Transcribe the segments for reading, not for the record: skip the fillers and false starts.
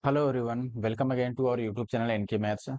Hello everyone, welcome again to our YouTube channel NK maths.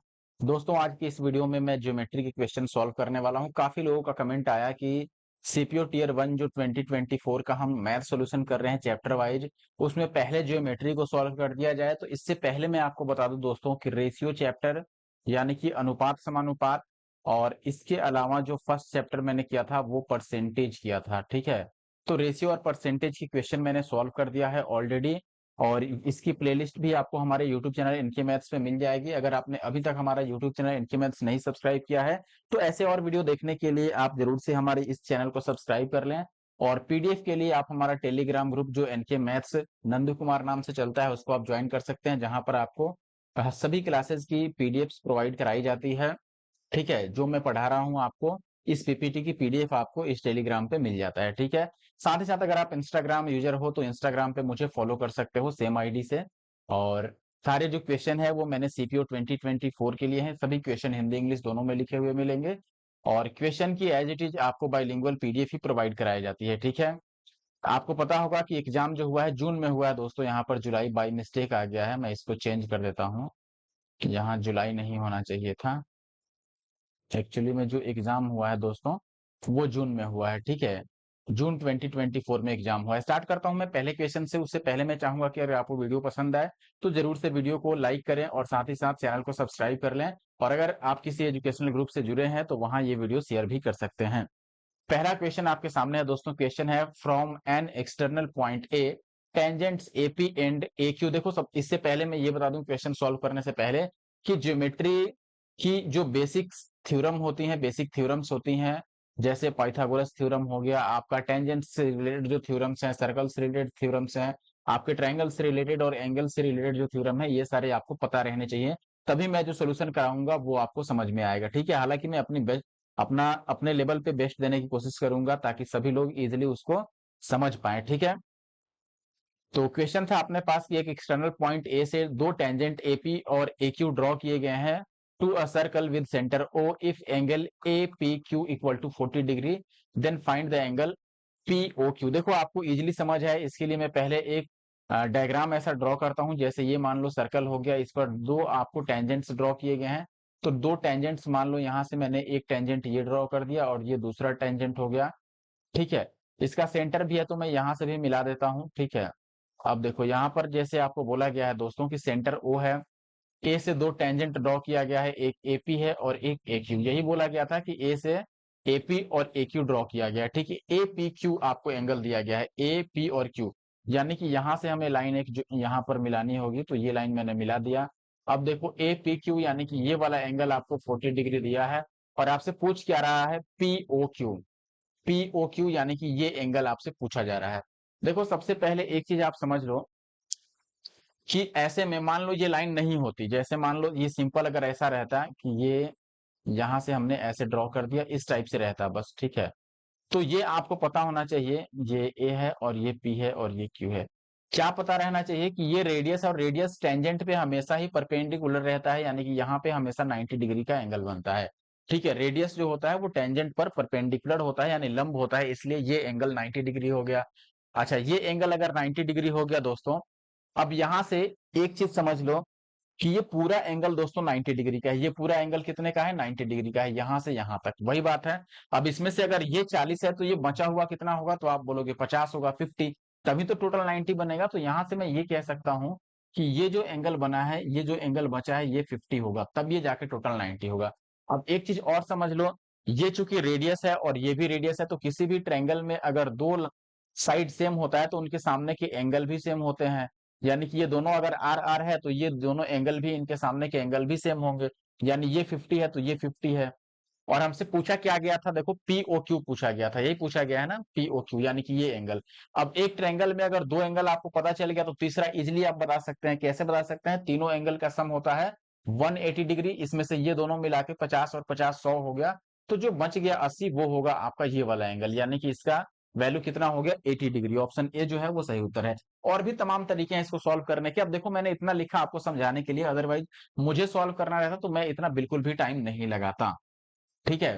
दोस्तों, आज की इस वीडियो में मैं ज्योमेट्री के क्वेश्चन सॉल्व करने वाला हूं। काफी लोगों का कमेंट आया कि सीपीओ टियर 1 जो 2024 का हम मैथ सॉल्यूशन कर रहे हैं चैप्टर वाइज, उसमें पहले ज्योमेट्री को सॉल्व कर दिया जाए। तो इससे पहले मैं आपको बता दूं दोस्तों कि रेशियो चैप्टर यानी कि अनुपात समानुपात, और इसके अलावा जो फर्स्ट चैप्टर मैंने किया था वो परसेंटेज किया था। ठीक है, तो रेशियो और परसेंटेज की क्वेश्चन मैंने सॉल्व कर दिया है ऑलरेडी, और इसकी प्लेलिस्ट भी आपको हमारे यूट्यूब चैनल इनके मैथ्स पे मिल जाएगी। अगर आपने अभी तक हमारा यूट्यूब चैनल इनके मैथ्स नहीं सब्सक्राइब किया है तो ऐसे और वीडियो देखने के लिए आप जरूर से हमारे इस चैनल को सब्सक्राइब कर लें। और पीडीएफ के लिए आप हमारा टेलीग्राम ग्रुप जो एनके मैथ्स नंदू कुमार नाम से चलता है उसको आप ज्वाइन कर सकते हैं, जहां पर आपको सभी क्लासेस की पीडीएफ प्रोवाइड कराई जाती है। ठीक है, जो मैं पढ़ा रहा हूँ आपको इस पीपीटी की पीडीएफ आपको इस टेलीग्राम पे मिल जाता है। ठीक है, साथ ही साथ अगर आप इंस्टाग्राम यूजर हो तो इंस्टाग्राम पे मुझे फॉलो कर सकते हो सेम आईडी से। और सारे जो क्वेश्चन है वो मैंने सीपीओ 2024 के लिए हैं। सभी क्वेश्चन हिंदी इंग्लिश दोनों में लिखे हुए मिलेंगे, और क्वेश्चन की एज इट इज आपको बाइलिंगुअल पीडीएफ ही प्रोवाइड कराई जाती है। ठीक है, आपको पता होगा कि एग्जाम जो हुआ है जून में हुआ है दोस्तों, यहाँ पर जुलाई बाई मिस्टेक आ गया है। मैं इसको चेंज कर देता हूँ, यहाँ जुलाई नहीं होना चाहिए था। एक्चुअली में जो एग्जाम हुआ है दोस्तों वो जून में हुआ है। ठीक है, जून 2024 में एग्जाम हुआ है। स्टार्ट करता हूं मैं पहले क्वेश्चन से। उससे पहले मैं चाहूंगा कि अगर आपको वीडियो पसंद आए तो जरूर से वीडियो को लाइक करें और साथ ही साथ चैनल को सब्सक्राइब कर लें। और अगर आप किसी एजुकेशनल ग्रुप से जुड़े हैं तो वहां ये वीडियो शेयर भी कर सकते हैं। पहला क्वेश्चन आपके सामने है दोस्तों। क्वेश्चन है from an external point A tangents AP and A Q. देखो, सब इससे पहले मैं ये बता दूं क्वेश्चन सॉल्व करने से पहले कि ज्योमेट्री की जो बेसिक थ्योरम होती हैं, बेसिक थ्योरम्स होती हैं, जैसे पाइथागोरस थ्योरम हो गया आपका, टेंजेंट से रिलेटेड जो थ्योरम्स हैं, सर्कल से रिलेटेड थ्योरम्स हैं, आपके ट्रायंगल से रिलेटेड और एंगल से रिलेटेड जो थ्योरम है, ये सारे आपको पता रहने चाहिए। तभी मैं जो सोल्यूशन कराऊंगा वो आपको समझ में आएगा। ठीक है, हालांकि मैं अपना अपने लेवल पे बेस्ट देने की कोशिश करूंगा ताकि सभी लोग इजीली उसको समझ पाए। ठीक है, तो क्वेश्चन था अपने पास कि एक एक्सटर्नल पॉइंट ए से दो टेंजेंट एपी और ए क्यू ड्रॉ किए गए हैं to a circle with centre O. If angle A P Q equal to 40 degree then find the angle P O Q. देखो, आपको इजीली समझ है इसके लिए मैं पहले एक डायग्राम ऐसा ड्रॉ करता हूं। जैसे ये मान लो सर्कल हो गया, इस पर दो आपको टेंजेंट्स ड्रॉ किए गए हैं। तो दो टेंजेंट्स मान लो, यहां से मैंने एक टेंजेंट ये ड्रॉ कर दिया और ये दूसरा टेंजेंट हो गया। ठीक है, इसका सेंटर भी है तो मैं यहां से भी मिला देता हूं। ठीक है, अब देखो यहाँ पर जैसे आपको बोला गया है दोस्तों कि सेंटर ओ है, ए से दो टेंजेंट ड्रॉ किया गया है, एक एपी है और एक ए क्यू। यही बोला गया था कि ए से एपी और ए क्यू ड्रॉ किया गया है। ठीक है, ए पी क्यू आपको एंगल दिया गया है, ए पी और क्यू, यानी कि यहां से हमें लाइन एक जो यहाँ पर मिलानी होगी, तो ये लाइन मैंने मिला दिया। अब देखो ए पी क्यू यानी कि ये वाला एंगल आपको 40 डिग्री दिया है, और आपसे पूछ क्या रहा है, P O Q. P O Q यानी कि ये एंगल आपसे पूछा जा रहा है। देखो, सबसे पहले एक चीज आप समझ लो कि ऐसे में मान लो ये लाइन नहीं होती, जैसे मान लो ये सिंपल अगर ऐसा रहता कि ये यहां से हमने ऐसे ड्रॉ कर दिया, इस टाइप से रहता बस। ठीक है, तो ये आपको पता होना चाहिए, ये ए है और ये पी है और ये क्यू है। क्या पता रहना चाहिए कि ये रेडियस, और रेडियस टेंजेंट पे हमेशा ही परपेंडिकुलर रहता है, यानी कि यहाँ पे हमेशा 90 डिग्री का एंगल बनता है। ठीक है, रेडियस जो होता है वो टेंजेंट पर परपेंडिकुलर होता है, यानी लंब होता है, इसलिए ये एंगल 90 डिग्री हो गया। अच्छा, ये एंगल अगर 90 डिग्री हो गया दोस्तों, अब यहां से एक चीज समझ लो कि ये पूरा एंगल दोस्तों 90 डिग्री का है। ये पूरा एंगल कितने का है, 90 डिग्री का है, यहां से यहां तक। वही बात है, अब इसमें से अगर ये 40 है तो ये बचा हुआ कितना होगा, तो आप बोलोगे 50 होगा, 50, तभी तो टोटल 90 बनेगा। तो यहां से मैं ये कह सकता हूं कि ये जो एंगल बना है, ये जो एंगल बचा है, ये 50 होगा, तब ये जाके टोटल 90 होगा। अब एक चीज और समझ लो, ये चूंकि रेडियस है और ये भी रेडियस है, तो किसी भी ट्रायंगल में अगर दो साइड सेम होता है तो उनके सामने के एंगल भी सेम होते हैं। यानी कि ये दोनों अगर आर आर है तो ये दोनों एंगल भी, इनके सामने के एंगल भी सेम होंगे। यानी ये 50 है तो ये 50 है। और हमसे पूछा क्या गया था, देखो पी ओ क्यू पूछा गया था, यही पूछा गया है ना, पी ओ क्यू यानी कि ये एंगल। अब एक ट्रायंगल में अगर दो एंगल आपको पता चल गया तो तीसरा इजिली आप बता सकते हैं। कैसे बता सकते हैं, तीनों एंगल का सम होता है 180 डिग्री, इसमें से ये दोनों मिला के 50 और 50 100 हो गया, तो जो बच गया 80 वो होगा आपका ये वाला एंगल, यानी कि इसका वैल्यू कितना हो गया, 80 डिग्री। ऑप्शन ए जो है वो सही उत्तर है। और भी तमाम तरीके हैं इसको सॉल्व करने के। अब देखो, मैंने इतना लिखा आपको समझाने के लिए, अदरवाइज मुझे सॉल्व करना रहता तो मैं इतना बिल्कुल भी टाइम नहीं लगाता। ठीक है,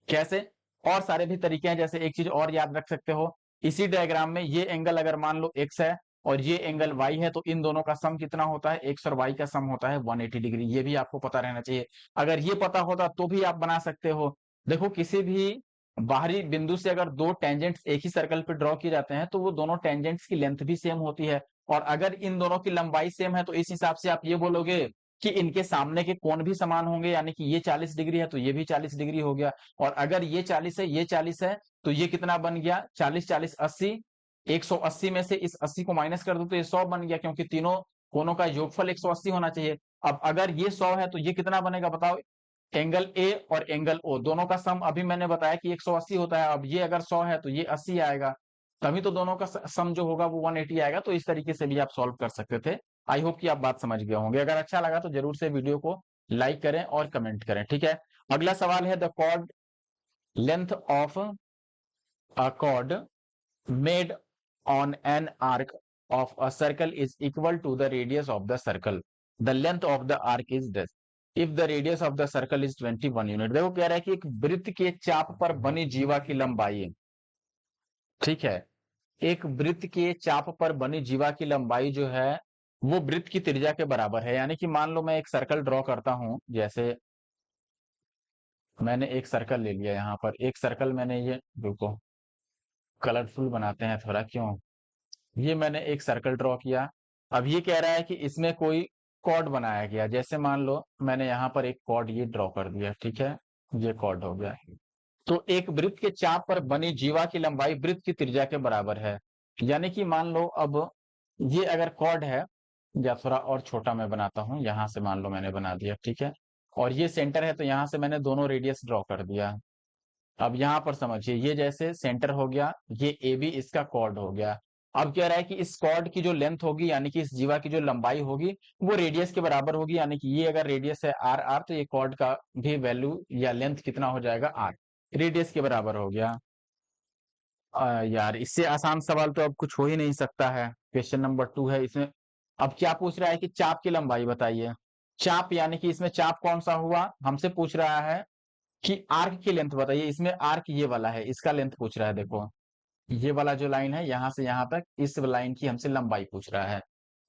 कैसे, और सारे भी तरीके हैं। जैसे एक चीज और याद रख सकते हो, इसी डायग्राम में ये एंगल अगर मान लो x है और ये एंगल y है, तो इन दोनों का सम कितना होता है, x और y का सम होता है 180 डिग्री। ये भी आपको पता रहना चाहिए। अगर ये पता होता तो भी आप बना सकते हो। देखो किसी भी बाहरी बिंदु से अगर दो टेंजेंट्स एक ही सर्कल पे ड्रॉ किए जाते हैं तो वो दोनों टेंजेंट्स की लेंथ भी सेम होती है, और अगर इन दोनों की लंबाई सेम है तो इस हिसाब से आप ये बोलोगे कि इनके सामने के कोण भी समान होंगे, यानी कि ये 40 डिग्री है तो ये भी 40 डिग्री हो गया। और अगर ये 40 है ये 40 है तो ये कितना बन गया, 40 40 80, 180 में से इस 80 को माइनस कर दो तो ये 100 बन गया, क्योंकि तीनों कोनों का योगफल 180 होना चाहिए। अब अगर ये 100 है तो ये कितना बनेगा बताओ, एंगल ए और एंगल ओ दोनों का सम अभी मैंने बताया कि 180 होता है। अब ये अगर 100 है तो ये 80 आएगा, तभी तो दोनों का सम जो होगा वो 180 आएगा। तो इस तरीके से भी आप सॉल्व कर सकते थे। आई होप कि आप बात समझ गए होंगे। अगर अच्छा लगा तो जरूर से वीडियो को लाइक करें और कमेंट करें, ठीक है। अगला सवाल है, the chord length of a chord made on an arc of a circle is equal to the radius of the circle. The length of the arc is this. If the radius of the circle is 21 unit। देखो कह रहा है कि एक वृत्त के चाप पर बनी जीवा की लंबाई, ठीक है, एक वृत्त के चाप पर बनी जीवा की लंबाई जो है वो वृत्त की त्रिज्या के बराबर है। यानी कि मान लो मैं एक सर्कल ड्रॉ करता हूं, जैसे मैंने एक सर्कल ले लिया, यहाँ पर एक सर्कल मैंने ये, रुको कलरफुल बनाते हैं थोड़ा, क्यों, ये मैंने एक सर्कल ड्रॉ किया। अब ये कह रहा है कि इसमें कोई कॉर्ड बनाया गया, जैसे मान लो मैंने यहाँ पर एक कॉर्ड ये ड्रॉ कर दिया, ठीक है, ये कॉर्ड हो गया। तो एक वृत्त के चाप पर बनी जीवा की लंबाई वृत्त की त्रिज्या के बराबर है। यानी कि मान लो अब ये अगर कॉर्ड है, या थोड़ा और छोटा मैं बनाता हूं, यहां से मान लो मैंने बना दिया, ठीक है, और ये सेंटर है तो यहां से मैंने दोनों रेडियस ड्रॉ कर दिया। अब यहाँ पर समझिए, ये जैसे सेंटर हो गया, ये ए बी इसका कॉर्ड हो गया। अब कह रहा है कि इस कॉर्ड की जो लेंथ होगी, यानी कि इस जीवा की जो लंबाई होगी वो रेडियस के बराबर होगी। यानी कि ये अगर रेडियस है आर आर, तो ये कॉर्ड का भी वैल्यू या लेंथ कितना हो जाएगा, आर, रेडियस के बराबर हो गया। यार इससे आसान सवाल तो अब कुछ हो ही नहीं सकता है। क्वेश्चन नंबर 2 है, इसमें अब क्या पूछ रहा है कि चाप की लंबाई बताइए। चाप यानी कि इसमें चाप कौन सा हुआ, हमसे पूछ रहा है कि आर्क की लेंथ बताइए। इसमें आर्क ये वाला है, इसका लेंथ पूछ रहा है। देखो ये वाला जो लाइन है यहां से यहां तक, इस लाइन की हमसे लंबाई पूछ रहा है।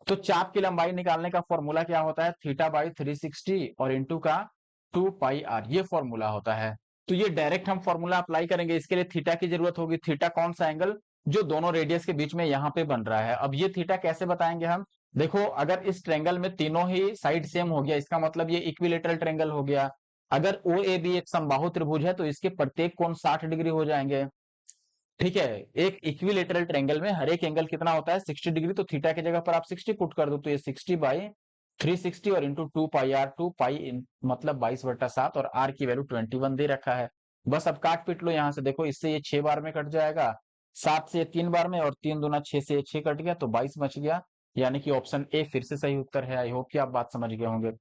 तो चाप की लंबाई निकालने का फॉर्मूला क्या होता है, थीटा बाई 360 और इंटू का 2 पाई आर, ये फॉर्मूला होता है। तो ये डायरेक्ट हम फॉर्मूला अप्लाई करेंगे, इसके लिए थीटा की जरूरत होगी। थीटा कौन सा एंगल, जो दोनों रेडियस के बीच में यहाँ पे बन रहा है। अब ये थीटा कैसे बताएंगे हम, देखो अगर इस ट्रेंगल में तीनों ही साइड सेम हो गया, इसका मतलब ये इक्विलेटरल ट्रेंगल हो गया। अगर ओ ए बी एक समबाहु त्रिभुज है तो इसके प्रत्येक कोण 60 डिग्री हो जाएंगे, ठीक है। एक इक्विलेटरल ट्रायंगल में हर एक एंगल कितना होता है, 60 डिग्री। तो थीटा की जगह पर आप 60 पुट कर दो, तो ये 60 बाई 360 और इंटू 2 पाई आर, 2 पाई मतलब 22/7, और आर की वैल्यू 21 दे रखा है। बस अब काट पीट लो यहाँ से, देखो इससे ये 6 बार में कट जाएगा, 7 से 3 बार में, और 3 दूना 6 से 6 कट गया तो 22 बच गया। यानी कि ऑप्शन ए फिर से सही उत्तर है। आई होप कि आप बात समझ गए होंगे।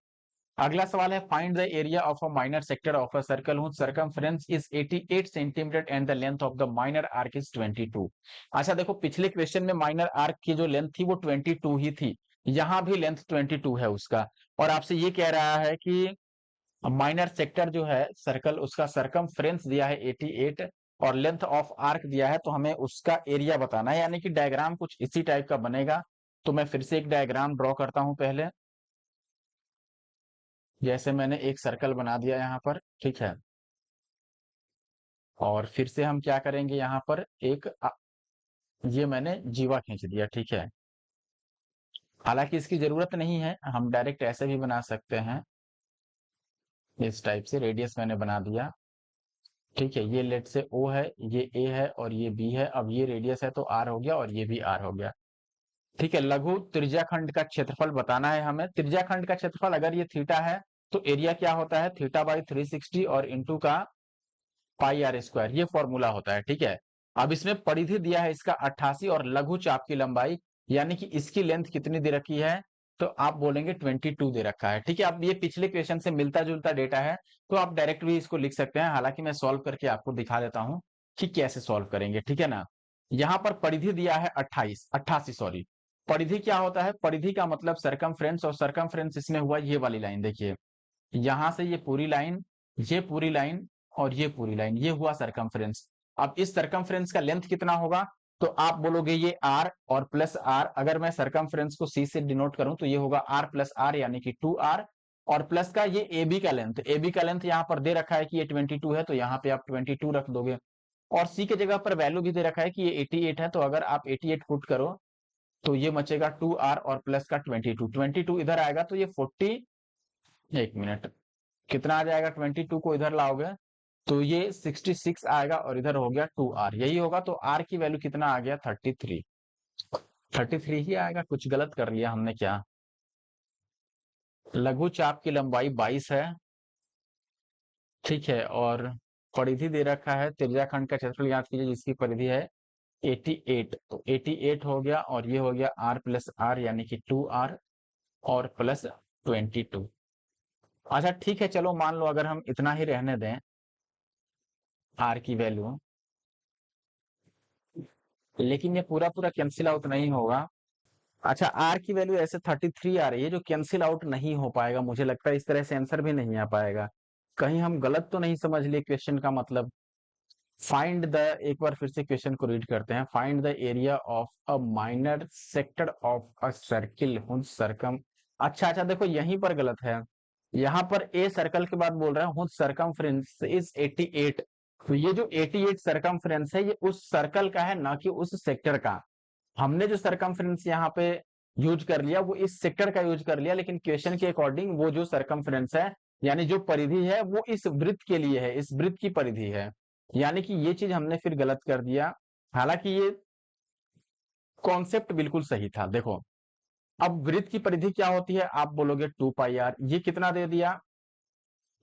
अगला सवाल है, find the area of a minor sector of a circle whose circumference is 88 centimetre and the length of the minor arc is 22। अच्छा देखो पिछले क्वेश्चन में माइनर आर्क की जो लेंथ थी वो 22 ही थी, यहां भी लेंथ 22 है उसका। और आपसे ये कह रहा है कि माइनर सेक्टर जो है सर्कल, उसका सर्कमफ्रेंस दिया है 88 और लेंथ ऑफ आर्क दिया है, तो हमें उसका एरिया बताना है। यानी कि डायग्राम कुछ इसी टाइप का बनेगा। तो मैं फिर से एक डायग्राम ड्रॉ करता हूं पहले। जैसे मैंने एक सर्कल बना दिया यहाँ पर, ठीक है, और फिर से हम क्या करेंगे, यहाँ पर एक ये मैंने जीवा खींच दिया, ठीक है। हालांकि इसकी जरूरत नहीं है, हम डायरेक्ट ऐसे भी बना सकते हैं, इस टाइप से रेडियस मैंने बना दिया, ठीक है। ये लेट से ओ है, ये ए है और ये बी है। अब ये रेडियस है तो आर हो गया और ये भी आर हो गया, ठीक है। लघु त्रिज्याखंड का क्षेत्रफल बताना है हमें। त्रिज्याखंड का क्षेत्रफल अगर ये थीटा है तो एरिया क्या होता है, थीटा बाई 360 और इंटू का पाई r², ये फॉर्मूला होता है, ठीक है। अब इसमें परिधि दिया है इसका 88 और लघु चाप की लंबाई, यानी कि इसकी लेंथ कितनी दे रखी है, तो आप बोलेंगे 22 दे रखा है, ठीक है। अब ये पिछले क्वेश्चन से मिलता जुलता डेटा है, तो आप डायरेक्ट भी इसको लिख सकते हैं। हालांकि मैं सॉल्व करके आपको दिखा देता हूं कि कैसे सॉल्व करेंगे, ठीक है ना। यहाँ पर परिधि दिया है 88 सॉरी। परिधि क्या होता है, परिधि का मतलब सरकमफ्रेंस, और सरकमफ्रेंस इसमें हुआ ये वाली लाइन, देखिए यहां से ये पूरी लाइन, ये पूरी लाइन और ये पूरी लाइन, ये हुआ सरकमफ्रेंस। अब इस सरकमफ्रेंस का लेंथ कितना होगा, तो आप बोलोगे ये आर और प्लस आर, अगर मैं सरकमफ्रेंस को सी से डिनोट करूं तो ये होगा आर प्लस आर यानी कि 2r, और प्लस का ये ए बी का लेंथ, ए बी का लेंथ यहाँ पर दे रखा है कि ये 22 है, तो यहाँ पे आप 22 रख दोगे, और सी के जगह पर वैल्यू भी दे रखा है कि ये 88 है, तो अगर आप 88 पुट करो तो ये बचेगा 2r और प्लस का 22 इधर आएगा तो ये 40, एक मिनट, कितना आ जाएगा, 22 को इधर लाओगे तो ये 66 आएगा, और इधर हो गया 2r, यही होगा, तो r की वैल्यू कितना आ गया, 33, 33 ही आएगा, कुछ गलत कर लिया हमने क्या। लघु चाप की लंबाई 22 है, ठीक है, और परिधि दे रखा है, त्रिज्याखंड का क्षेत्रफल याद कीजिए जिसकी परिधि है 88, तो 88 हो गया, और ये हो गया r प्लस आर यानी कि 2r और प्लस 22। अच्छा ठीक है, चलो मान लो अगर हम इतना ही रहने दें r की वैल्यू, लेकिन ये पूरा पूरा कैंसिल आउट नहीं होगा। अच्छा, r की वैल्यू ऐसे 33 आ रही है जो कैंसिल आउट नहीं हो पाएगा, मुझे लगता है इस तरह से आंसर भी नहीं आ पाएगा, कहीं हम गलत तो नहीं समझ लिए क्वेश्चन का मतलब। फाइंड द, एक बार फिर से क्वेश्चन को रीड करते हैं, find the area of a minor sector of a circle whose circum, अच्छा देखो यहीं पर गलत है, यहाँ पर ए सर्कल के बाद बोल रहा है हुज सरकमफ्रेंस इज 88, तो ये जो 88 सरकमफ्रेंस है ये उस सर्कल का है, ना कि उस सेक्टर का। हमने जो सरकमफ्रेंस यहाँ पे यूज कर लिया वो इस सेक्टर का यूज कर लिया, लेकिन क्वेश्चन के अकॉर्डिंग वो जो सरकमफ्रेंस है यानी जो परिधि है वो इस वृत्त के लिए है, इस वृत्त की परिधि है, यानी कि ये चीज हमने फिर गलत कर दिया, हालांकि ये कॉन्सेप्ट बिल्कुल सही था। देखो अब वृत्त की परिधि क्या होती है, आप बोलोगे 2πr, ये कितना दे दिया,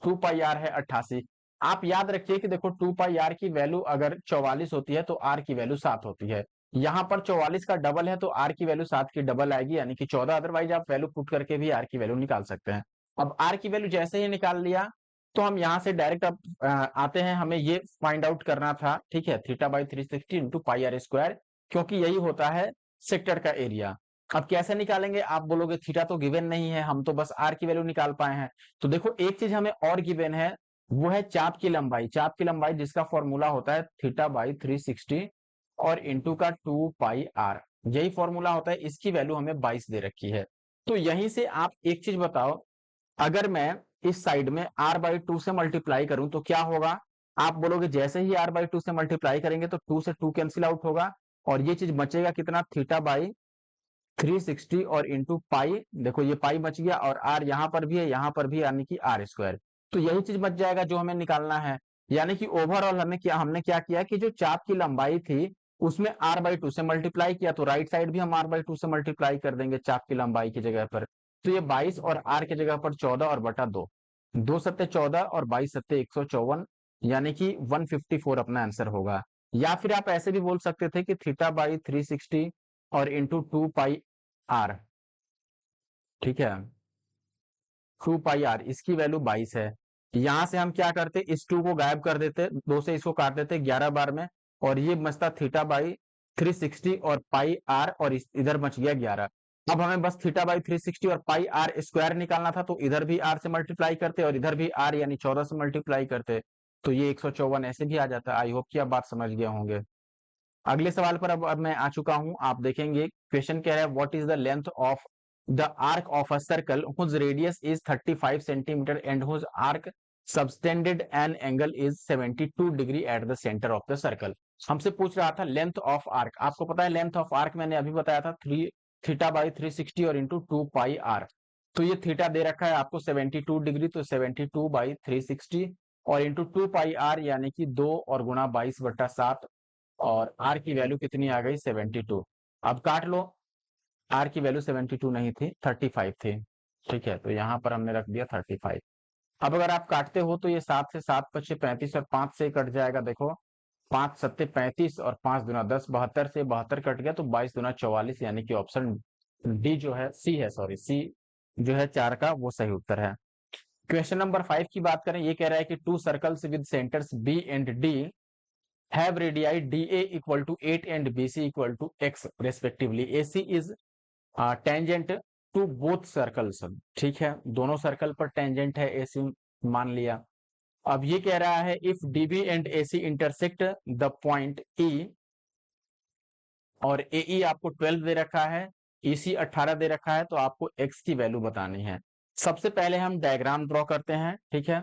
2πr है 88। आप याद रखिए कि देखो 2πr की वैल्यू अगर 44 होती है तो r की वैल्यू 7 होती है, यहाँ पर 44 का डबल है तो r की वैल्यू 7 की डबल आएगी यानी कि 14, अदरवाइज आप वैल्यू पुट करके भी r की वैल्यू निकाल सकते हैं। अब r की वैल्यू जैसे ही निकाल लिया तो हम यहाँ से डायरेक्ट अब आते हैं, हमें ये फाइंड आउट करना था, ठीक है, θ/360 इंटू πr², क्योंकि यही होता है सेक्टर का एरिया। अब कैसे निकालेंगे, आप बोलोगे थीटा तो गिवन नहीं है, हम तो बस r की वैल्यू निकाल पाए हैं, तो देखो एक चीज हमें और गिवन है, वो है चाप की लंबाई, चाप की लंबाई जिसका फॉर्मूला होता है θ/360 और इंटू का 2πr, यही फॉर्मूला होता है, इसकी वैल्यू हमें 22 दे रखी है। तो यहीं से आप एक चीज बताओ, अगर मैं इस साइड में r/2 से मल्टीप्लाई करूं तो क्या होगा, आप बोलोगे जैसे ही r/2 से मल्टीप्लाई करेंगे तो 2 से 2 कैंसिल आउट होगा, और ये चीज बचेगा कितना, θ/360 और इंटू पाई, देखो ये पाई बच गया, और r यहाँ पर भी है यहाँ पर भी, यानी कि r², तो यही चीज बच जाएगा जो हमें निकालना है। यानी कि ओवरऑल हमने क्या किया कि जो चाप की लंबाई थी उसमें r/2 से मल्टीप्लाई किया, तो राइट साइड भी हम r/2 से मल्टीप्लाई कर देंगे चाप की लंबाई की जगह पर, तो ये 22 और r की जगह पर 14 और बटा 2, 2 सत्ते 14 और 22 सत्ते 154, यानी कि 154 अपना आंसर होगा। या फिर आप ऐसे भी बोल सकते थे कि θ/360 और इंटू 2πr, ठीक है, 2πr इसकी वैल्यू 22 है, यहां से हम क्या करते, इस 2 को गायब कर देते, 2 से इसको काट देते 11 बार में, और ये बचता θ/360 और पाई आर, और इधर बच गया 11। अब हमें बस θ/360 और पाई आर स्क्वायर निकालना था, तो इधर भी r से मल्टीप्लाई करते और इधर भी r यानी 14 से मल्टीप्लाई करते, तो ये 154 ऐसे भी आ जाता। आई होप कि आप बात समझ गए होंगे। अगले सवाल पर अब मैं आ चुका हूं, आप देखेंगे क्वेश्चन कह रहा है what is the length of the arc of a circle whose radius is 35 centimetre and whose arc subtended an angle is 72 degree at the centre of the circle. हमसे पूछ रहा था लेंथ ऑफ आर्क, आपको पता है length of arc मैंने अभी बताया था θ/360 और इंटू 2πr, तो ये थीटा दे रखा है आपको 72 डिग्री, तो 72/360 और इंटू 2πr यानी कि 2 और गुणा 22/7, और r की वैल्यू कितनी आ गई, 72। अब काट लो, r की वैल्यू 72 नहीं थी, 35 थी, ठीक है, तो यहां पर हमने रख दिया 35। अब अगर आप काटते हो तो ये 7 से 7 पचे 35 और 5 से कट जाएगा, देखो 5 सत्ते 35 और 5 दुना 10, 72 से 72 कट गया, तो 22 दुना 44, यानी कि ऑप्शन डी जो है, सी है, सॉरी सी जो है 4 का वो सही उत्तर है। क्वेश्चन नंबर 5 की बात करें, ये कह रहा है कि 2 circles with centres B and D have radii dA equal to 8 and BC equal to x respectively. AC is tangent to both circles, ठीक है, दोनों सर्कल पर टेंजेंट है AC मान लिया। अब ये कह रहा है if DB and AC intersect the point E और AE आपको 12 दे रखा है, EC 18 दे रखा है, तो आपको x की वैल्यू बतानी है। सबसे पहले हम डायग्राम ड्रॉ करते हैं, ठीक है।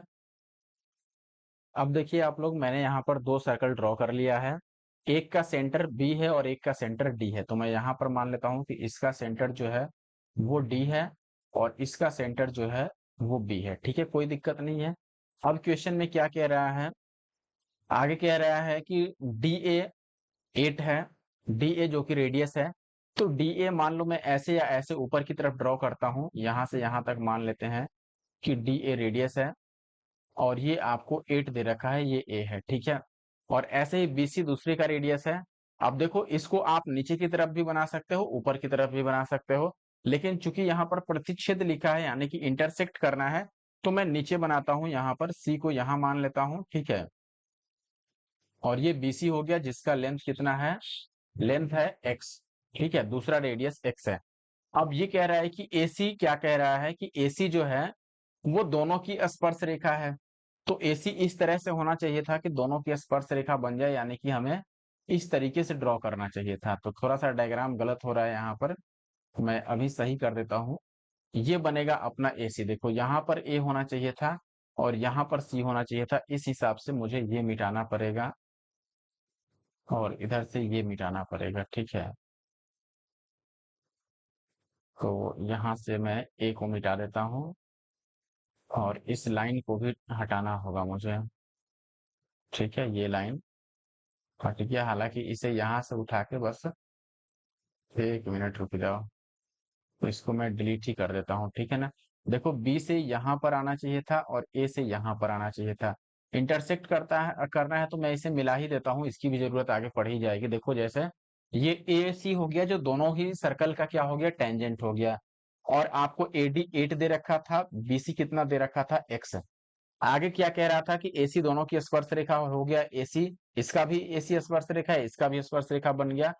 अब देखिए आप लोग, मैंने यहाँ पर 2 सर्कल ड्रॉ कर लिया है। एक का सेंटर B है और एक का सेंटर D है। तो मैं यहाँ पर मान लेता हूँ कि इसका सेंटर जो है वो D है और इसका सेंटर जो है वो B है, ठीक है, कोई दिक्कत नहीं है। अब क्वेश्चन में क्या कह रहा है, आगे कह रहा है कि DA 8 है, DA जो कि रेडियस है। तो DA मान लो मैं ऐसे या ऐसे ऊपर की तरफ ड्रॉ करता हूँ, यहाँ से यहाँ तक मान लेते हैं कि DA रेडियस है और ये आपको 8 दे रखा है, ये A है, ठीक है। और ऐसे ही BC दूसरे का रेडियस है। अब देखो, इसको आप नीचे की तरफ भी बना सकते हो, ऊपर की तरफ भी बना सकते हो, लेकिन चूंकि यहाँ पर प्रतिच्छेद लिखा है यानी कि इंटरसेक्ट करना है, तो मैं नीचे बनाता हूँ, यहाँ पर C को यहाँ मान लेता हूँ, ठीक है। और ये BC हो गया, जिसका लेंथ कितना है, लेंथ है x, ठीक है, दूसरा रेडियस x है। अब ये कह रहा है कि AC, क्या कह रहा है कि AC जो है वो दोनों की स्पर्श रेखा है। तो AC इस तरह से होना चाहिए था कि दोनों की स्पर्श रेखा बन जाए, यानी कि हमें इस तरीके से ड्रॉ करना चाहिए था। तो थोड़ा सा डायग्राम गलत हो रहा है यहाँ पर, मैं अभी सही कर देता हूँ। ये बनेगा अपना AC। देखो, यहाँ पर A होना चाहिए था और यहाँ पर C होना चाहिए था। इस हिसाब से मुझे ये मिटाना पड़ेगा और इधर से ये मिटाना पड़ेगा, ठीक है। तो यहाँ से मैं A को मिटा देता हूँ और इस लाइन को भी हटाना होगा मुझे, ठीक है। ये लाइन हट गया, हालांकि इसे यहाँ से उठा के बस 1 मिनट रुक जाओ, तो इसको मैं डिलीट ही कर देता हूँ, ठीक है ना। देखो, B से यहाँ पर आना चाहिए था और A से यहाँ पर आना चाहिए था। इंटरसेक्ट करना है तो मैं इसे मिला ही देता हूँ, इसकी भी जरूरत आगे पड़ ही जाएगी। देखो, जैसे ये AC हो गया, जो दोनों ही सर्कल का क्या हो गया, टेंजेंट हो गया। और आपको AD 8 दे रखा था, BC कितना दे रखा था, x। आगे क्या कह रहा था कि AC दोनों की स्पर्श रेखा हो गया, AC इसका भी AC स्पर्श रेखा है, इसका भी स्पर्श रेखा बन गया।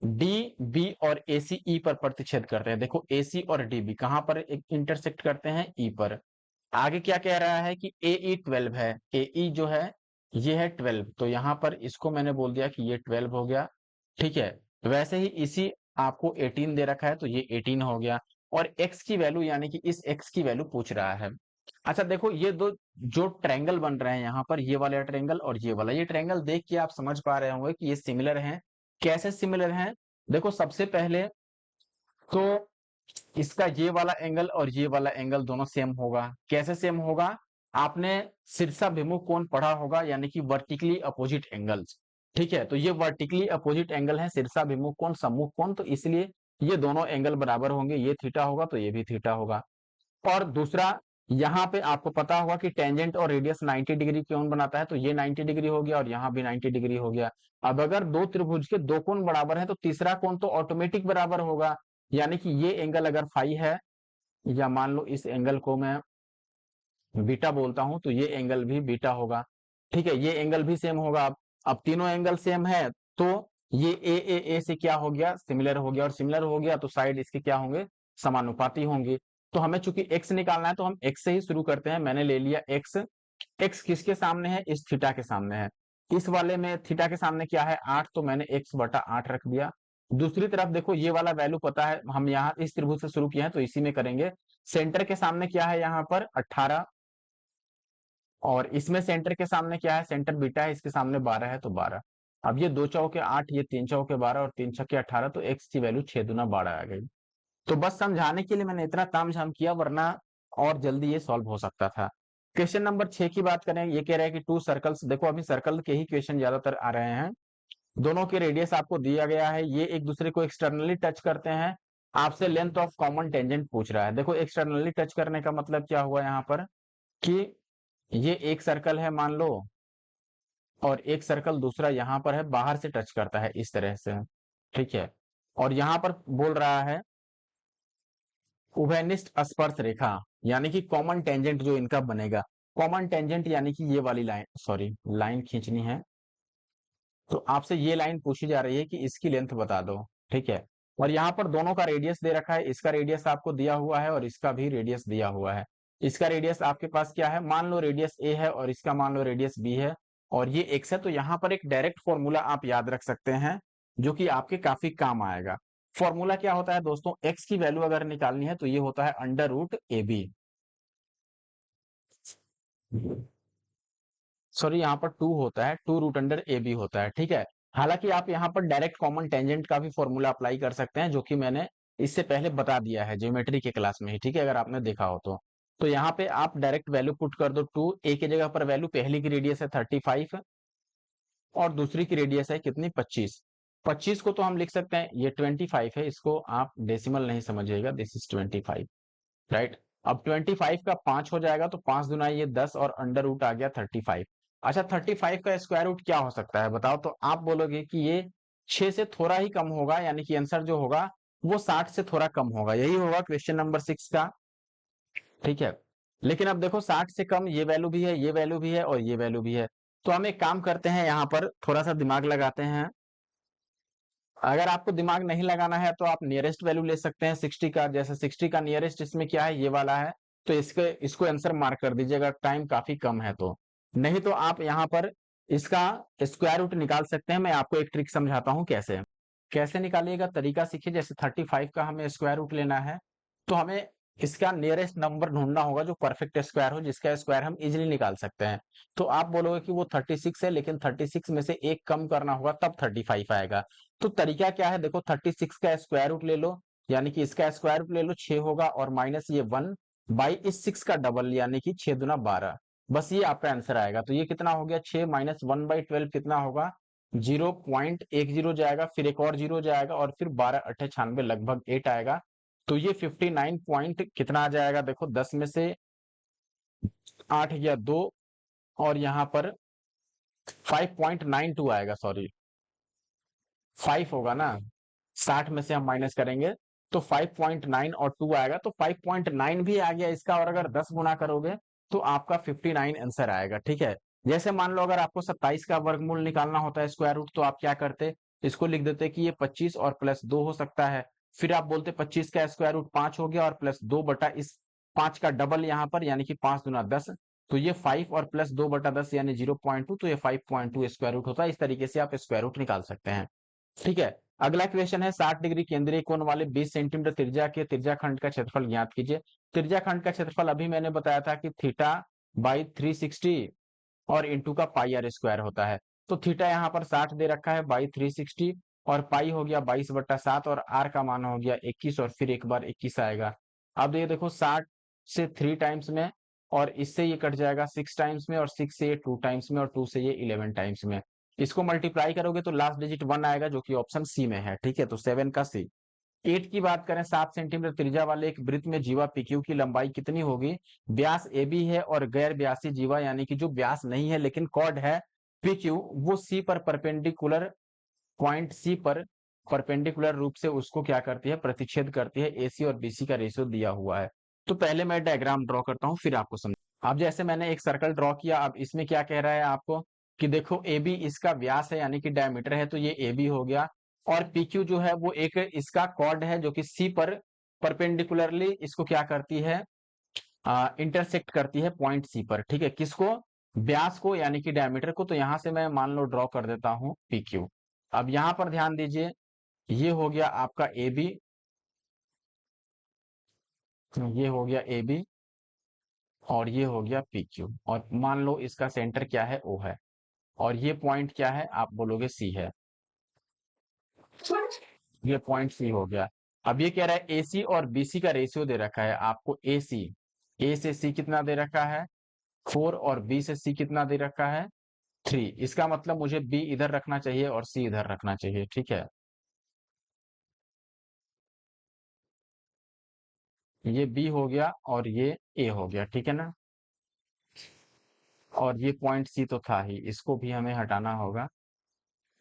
DB और AC E पर प्रतिच्छेद करते हैं। देखो, AC और DB कहां पर इंटरसेक्ट करते हैं, E पर। आगे क्या कह रहा है कि AE 12 है, AE जो है ये है 12, तो यहाँ पर इसको मैंने बोल दिया कि ये 12 हो गया, ठीक है। वैसे ही इसी आपको 18 दे रखा है, तो ये 18 हो गया। और x की वैल्यू, यानी कि इस x की वैल्यू पूछ रहा है। अच्छा देखो, ये दो जो ट्रायंगल बन रहे हैं यहाँ पर, ये वाला ट्रायंगल और ये वाला, ये ट्रायंगल देख के आप समझ पा रहे होंगे कि ये सिमिलर हैं। कैसे सिमिलर हैं, देखो, सबसे पहले तो इसका ये वाला एंगल और ये वाला एंगल दोनों सेम होगा। कैसे सेम होगा, आपने शीर्षाभिमुख कोण पढ़ा होगा, यानी कि वर्टिकली अपोजिट एंगल्स, ठीक है। तो ये वर्टिकली अपोजिट एंगल है, शीर्षाभिमुख कोण, सम्मुख कोण, तो इसलिए ये दोनों एंगल बराबर होंगे। ये थीटा होगा तो ये भी थीटा होगा। और दूसरा, यहाँ पे आपको पता होगा कि टेंजेंट और रेडियस 90 डिग्री कोण बनाता है, तो ये 90 डिग्री हो गया और यहाँ भी 90 डिग्री हो गया। अब अगर दो त्रिभुज के दो कोण बराबर है, तो तीसरा कोण तो ऑटोमेटिक बराबर होगा, यानी कि ये एंगल अगर फाई है, या मान लो इस एंगल को मैं बीटा बोलता हूं, तो ये एंगल भी बीटा होगा, ठीक है। ये एंगल भी सेम होगा। अब तीनों एंगल सेम है, तो ये ए से क्या हो गया, सिमिलर हो गया, और सिमिलर हो गया तो साइड इसके क्या होंगे, समानुपाती होंगे। तो हमें चूंकि x निकालना है, तो हम x से ही शुरू करते हैं। मैंने ले लिया x। x किसके सामने है, इस थीटा के सामने है। इस वाले में थीटा के सामने क्या है, 8, तो मैंने x बटा 8 रख दिया। दूसरी तरफ देखो, ये वाला वैल्यू पता है, हम यहाँ इस त्रिभुज से शुरू किए हैं तो इसी में करेंगे। सेंटर के सामने क्या है, यहाँ पर 18, और इसमें सेंटर के सामने क्या है, सेंटर बीटा है, इसके सामने 12 है, तो 12। अब ये 2 चौके 8, ये 3 चौके 12 और 3 छक्के 18, तो x की वैल्यू 6 दूना 12 आ गई। तो बस समझाने के लिए मैंने इतना तामझाम किया, वरना और जल्दी ये सॉल्व हो सकता था। क्वेश्चन नंबर 6 की बात करें, ये कह रहा है कि टू सर्कल्स, देखो अभी सर्कल के ही क्वेश्चन ज्यादातर आ रहे हैं। दोनों के रेडियस आपको दिया गया है, ये एक दूसरे को एक्सटर्नली टच करते हैं। आपसे लेंथ ऑफ कॉमन टेंजेंट पूछ रहा है। देखो, एक्सटर्नली टच करने का मतलब क्या हुआ यहाँ पर, कि ये एक सर्कल है मान लो, और एक सर्कल दूसरा यहाँ पर है, बाहर से टच करता है इस तरह से, ठीक है। और यहाँ पर बोल रहा है उभयनिष्ठ स्पर्श रेखा, यानी कि कॉमन टेंजेंट जो इनका बनेगा। कॉमन टेंजेंट यानी कि ये वाली लाइन, सॉरी लाइन खींचनी है, तो आपसे ये लाइन पूछी जा रही है कि इसकी लेंथ बता दो, ठीक है। और यहाँ पर दोनों का रेडियस दे रखा है, इसका रेडियस आपको दिया हुआ है और इसका भी रेडियस दिया हुआ है। इसका रेडियस आपके पास क्या है, मान लो रेडियस a है और इसका मान लो रेडियस b है, और ये x है। तो यहाँ पर एक डायरेक्ट फॉर्मूला आप याद रख सकते हैं, जो कि आपके काफी काम आएगा। फॉर्मूला क्या होता है दोस्तों, x की वैल्यू अगर निकालनी है तो ये होता है under root A B, sorry यहाँ पर 2 होता है, 2 रूट अंडर ए बी होता है, ठीक है। हालांकि आप यहाँ पर डायरेक्ट कॉमन टेंजेंट का भी फॉर्मूला अप्लाई कर सकते हैं, जो कि मैंने इससे पहले बता दिया है ज्योमेट्री के क्लास में ही, ठीक है, अगर आपने देखा हो तो यहाँ पे आप डायरेक्ट वैल्यू पुट कर दो 2, ए की जगह पर वैल्यू, पहली की रेडियस है 35 और दूसरी की रेडियस है कितनी 25। 25 को तो हम लिख सकते हैं, ये 25 है, इसको आप डेसिमल नहीं समझिएगा, दिस इज 25, राइट। अब 25 का 5 हो जाएगा तो 5 दुना ये 10 और अंडर रूट आ गया 35। अच्छा 35 का स्क्वायर रूट क्या हो सकता है बताओ, तो आप बोलोगे कि ये 6 से थोड़ा ही कम होगा, यानी कि आंसर जो होगा वो 60 से थोड़ा कम होगा, यही होगा क्वेश्चन नंबर 6 का, ठीक है। लेकिन अब देखो 60 से कम ये वैल्यू भी है, ये वैल्यू भी है और ये वैल्यू भी है, तो हम एक काम करते हैं, यहाँ पर थोड़ा सा दिमाग लगाते हैं। अगर आपको दिमाग नहीं लगाना है तो आप नियरेस्ट वैल्यू ले सकते हैं 60 का, जैसे 60 का नियरेस्ट इसमें क्या है, ये वाला है, तो इसको आंसर मार्क कर दीजिएगा, टाइम काफी कम है तो। नहीं तो आप यहाँ पर इसका स्क्वायर रूट निकाल सकते हैं, मैं आपको एक ट्रिक समझाता हूँ कैसे। कैसे निकालिएगा, तरीका सीखिए। जैसे 35 का हमें स्क्वायर रूट लेना है, तो हमें इसका नियरेस्ट नंबर ढूंढना होगा जो परफेक्ट स्क्वायर हो, जिसका स्क्वायर हम इजिली निकाल सकते हैं। तो आप बोलोगे कि वो 36 है, लेकिन 36 में से एक कम करना होगा तब 35 आएगा। तो तरीका क्या है देखो, 36 का स्क्वायर रूट ले लो, यानी कि इसका स्क्वायर रूट ले लो 6 होगा, और माइनस ये 1 बाई इस 6 का डबल, यानी कि 6 दुना 12, बस ये आपका आंसर आएगा। तो ये कितना हो गया, 6 माइनस 1/12 कितना होगा, 0.10 जाएगा, फिर एक और जीरो जाएगा, और फिर 12 अट्ठे 96 लगभग 8 आएगा। तो ये 59 पॉइंट कितना आ जाएगा देखो, 10 में से 8 या 2, और यहाँ पर 5.92 आएगा, सॉरी 5 होगा ना, 60 में से हम माइनस करेंगे तो 5.9 और 2 आएगा, तो 5.9 भी आ गया इसका, और अगर 10 गुना करोगे तो आपका 59 आंसर आएगा, ठीक है। जैसे मान लो अगर आपको 27 का वर्गमूल निकालना होता है स्क्वायर रूट, तो आप क्या करते, इसको लिख देते कि ये 25 और प्लस 2 हो सकता है, फिर आप बोलते 25 का स्क्वायर रूट 5 हो गया, और प्लस 2 बटा इस 5 का डबल यहाँ पर, यानी कि 5 दुना 10, तो ये 5 और प्लस 2 बटा 10 यानी 0.2, तो ये 5.2 स्क्वायर रूट होता है। इस तरीके से आप स्क्वायर रूट निकाल सकते हैं, ठीक है। अगला क्वेश्चन है, 60 डिग्री केंद्रीय कोण वाले 20 सेंटीमीटर त्रिज्या के त्रिज्याखंड का क्षेत्रफल ज्ञात कीजिए। त्रिज्याखंड का क्षेत्रफल अभी मैंने बताया था कि थीटा बाई 360 और इंटू का पाई आर स्क्वायर होता है। तो थीटा यहाँ पर 60 दे रखा है बाई 360, और पाई हो गया 22/7, और आर का मान हो गया 21, और फिर एक बार 21 आएगा। अब ये देखो 60 से 3 टाइम्स में, और इससे ये कट जाएगा 6 टाइम्स में, और 6 से ये 2 टाइम्स में, और 2 से ये 11 टाइम्स में। इसको मल्टीप्लाई करोगे तो लास्ट डिजिट 1 आएगा, जो कि ऑप्शन सी में है, ठीक है। तो 7 का सी। 8 की बात करें, 7 सेंटीमीटर त्रिज्या वाले एक वृत्त में जीवा पीक्यू की लंबाई कितनी होगी। व्यास ए बी है, और गैर व्यासी जीवा, यानी कि जो व्यास नहीं है लेकिन कॉर्ड है पीक्यू, वो सी पर परपेंडिकुलर, पॉइंट सी पर परपेंडिकुलर रूप से उसको क्या करती है, प्रतिच्छेद करती है। एसी और बीसी का रेशियो दिया हुआ है। तो पहले मैं डायग्राम ड्रॉ करता हूं, फिर आपको समझ। अब जैसे मैंने एक सर्कल ड्रॉ किया, अब इसमें क्या कह रहा है आपको कि देखो ए बी इसका व्यास है, यानी कि डायमीटर है, तो ये ए बी हो गया, और पीक्यू जो है वो एक इसका कॉर्ड है, जो कि सी पर परपेंडिकुलरली इसको क्या करती है, इंटरसेक्ट करती है पॉइंट सी पर, ठीक है। किसको, व्यास को, यानी कि डायमीटर को। तो यहां से मैं मान लो ड्रॉ कर देता हूं पीक्यू। अब यहां पर ध्यान दीजिए, ये हो गया आपका ए बी, ये हो गया ए बी, और ये हो गया पी क्यू, और मान लो इसका सेंटर क्या है, ओ है, और ये पॉइंट क्या है, आप बोलोगे सी है, ये पॉइंट सी हो गया। अब ये कह रहा है एसी और बीसी का रेशियो दे रखा है आपको, एसी, ए से सी कितना दे रखा है 4, और बी से सी कितना दे रखा है 3। इसका मतलब मुझे बी इधर रखना चाहिए और सी इधर रखना चाहिए, ठीक है। ये बी हो गया और ये ए हो गया, ठीक है ना। और ये पॉइंट सी तो था ही, इसको भी हमें हटाना होगा।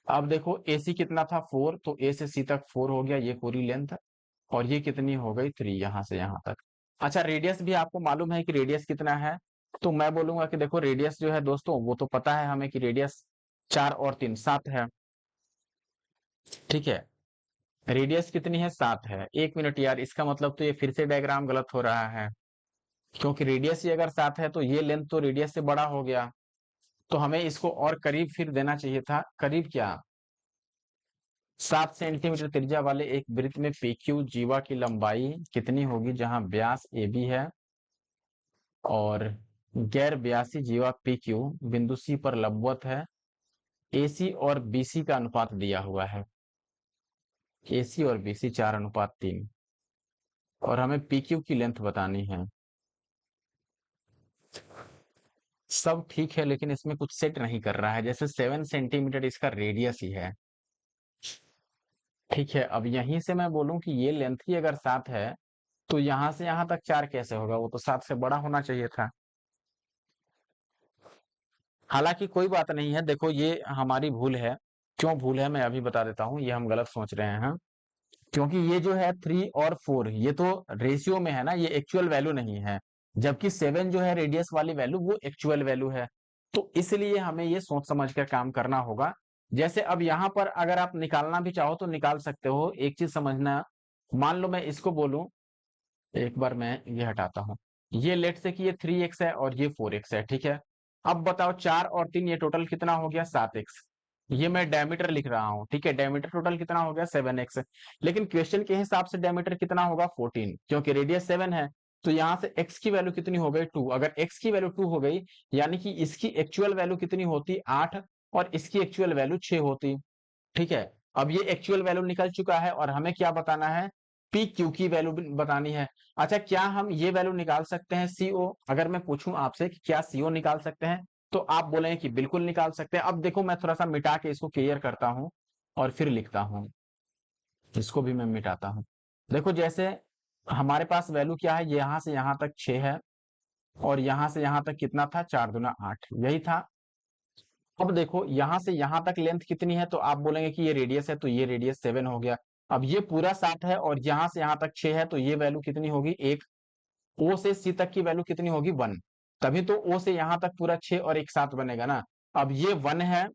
अब देखो एसी कितना था 4, तो ए से सी तक 4 हो गया, ये पूरी लेंथ, और ये कितनी हो गई 3, यहां से यहां तक। अच्छा रेडियस भी आपको मालूम है कि रेडियस कितना है, तो मैं बोलूंगा कि देखो रेडियस जो है दोस्तों, वो तो पता है हमें कि रेडियस 4 और 3 7 है, ठीक है। रेडियस कितनी है 7 है। 1 मिनट यार, इसका मतलब तो ये फिर से डायग्राम गलत हो रहा है, क्योंकि रेडियस ही अगर 7 है तो ये लेंथ तो रेडियस से बड़ा हो गया, तो हमें इसको और करीब फिर देना चाहिए था, करीब क्या, 7 सेंटीमीटर त्रिज्या वाले एक वृत्त में PQ जीवा की लंबाई कितनी होगी, जहां व्यास AB है और गैर व्यासी जीवा PQ बिंदु C पर लंबवत है। AC और BC का अनुपात दिया हुआ है, AC और BC 4:3 और हमें PQ की लेंथ बतानी है। सब ठीक है, लेकिन इसमें कुछ सेट नहीं कर रहा है। जैसे 7 सेंटीमीटर इसका रेडियस ही है, ठीक है। अब यहीं से मैं बोलूं कि ये लेंथ ही अगर 7 है तो यहां से यहां तक 4 कैसे होगा, वो तो 7 से बड़ा होना चाहिए था। हालांकि कोई बात नहीं है, देखो ये हमारी भूल है। क्यों भूल है मैं अभी बता देता हूँ। ये हम गलत सोच रहे हैं, क्योंकि ये जो है 3 और 4 ये तो रेशियो में है ना, ये एक्चुअल वैल्यू नहीं है। जबकि 7 जो है रेडियस वाली वैल्यू वो एक्चुअल वैल्यू है। तो इसलिए हमें ये सोच समझ कर काम करना होगा। जैसे अब यहाँ पर अगर आप निकालना भी चाहो तो निकाल सकते हो। एक चीज समझना, मान लो मैं इसको बोलूं, एक बार मैं ये हटाता हूँ। ये लेट से कि ये 3x है और ये 4x है, ठीक है। अब बताओ 4 और 3 ये टोटल कितना हो गया, 7x। ये मैं डायमीटर लिख रहा हूँ, ठीक है। डायमीटर टोटल कितना हो गया, 7x। लेकिन क्वेश्चन के हिसाब से डायमीटर कितना होगा, 14, क्योंकि रेडियस 7 है। तो यहाँ से x की वैल्यू कितनी हो गई, 2। अगर x की वैल्यू 2 हो गई, यानी कि इसकी एक्चुअल वैल्यू कितनी होती, 8, और इसकी एक्चुअल वैल्यू 6 होती, ठीक है। अब ये एक्चुअल वैल्यू निकल चुका है और हमें क्या बताना है, पी क्यू की वैल्यू बतानी है। अच्छा, क्या हम ये वैल्यू निकाल सकते हैं सीओ? अगर मैं पूछूं आपसे कि क्या सीओ निकाल सकते हैं, तो आप बोलेंगे कि बिल्कुल निकाल सकते हैं। अब देखो मैं थोड़ा सा मिटा के इसको क्लियर करता हूं और फिर लिखता हूं। इसको भी मैं मिटाता हूं। देखो जैसे हमारे पास वैल्यू क्या है, यहां से यहां तक 6 है और यहां से यहां तक कितना था, 4 दूना 8, यही था। अब देखो यहां से यहां तक लेंथ कितनी है, तो आप बोलेंगे कि ये रेडियस है, तो ये रेडियस 7 हो गया। अब ये पूरा 7 है और यहां से यहां तक 6 है, तो ये वैल्यू कितनी होगी, 1। ओ से सी तक की वैल्यू कितनी होगी, 1। तभी तो ओ से यहां तक पूरा 6 और एक 7 बनेगा ना। अब ये 1 है।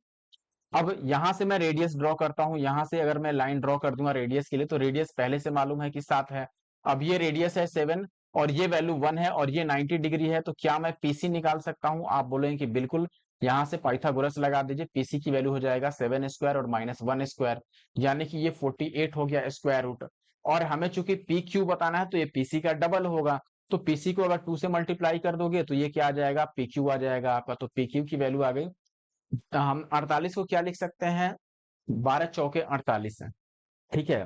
अब यहां से मैं रेडियस ड्रॉ करता हूं, यहां से अगर मैं लाइन ड्रॉ कर दूंगा रेडियस के लिए, तो रेडियस पहले से मालूम है कि 7 है। अब ये रेडियस है 7 और ये वैल्यू 1 है और ये 90 डिग्री है, तो क्या मैं पीसी निकाल सकता हूं? आप बोलेंगे कि बिल्कुल। यहां से पाइथागोरस लगा दीजिए, पीसी की वैल्यू हो जाएगा 7 स्क्वायर और माइनस 1 स्क्वायर, यानी कि ये 48 हो गया स्क्वायर रूट। और हमें चूंकि पी क्यू बताना है तो ये पीसी का डबल होगा। तो पीसी को अगर 2 से मल्टीप्लाई कर दोगे तो ये क्या आ जाएगा, पी क्यू आ जाएगा आपका। तो पी क्यू की वैल्यू आ गई। तो हम 48 को क्या लिख सकते हैं, 12 चौके 48 है, ठीक है।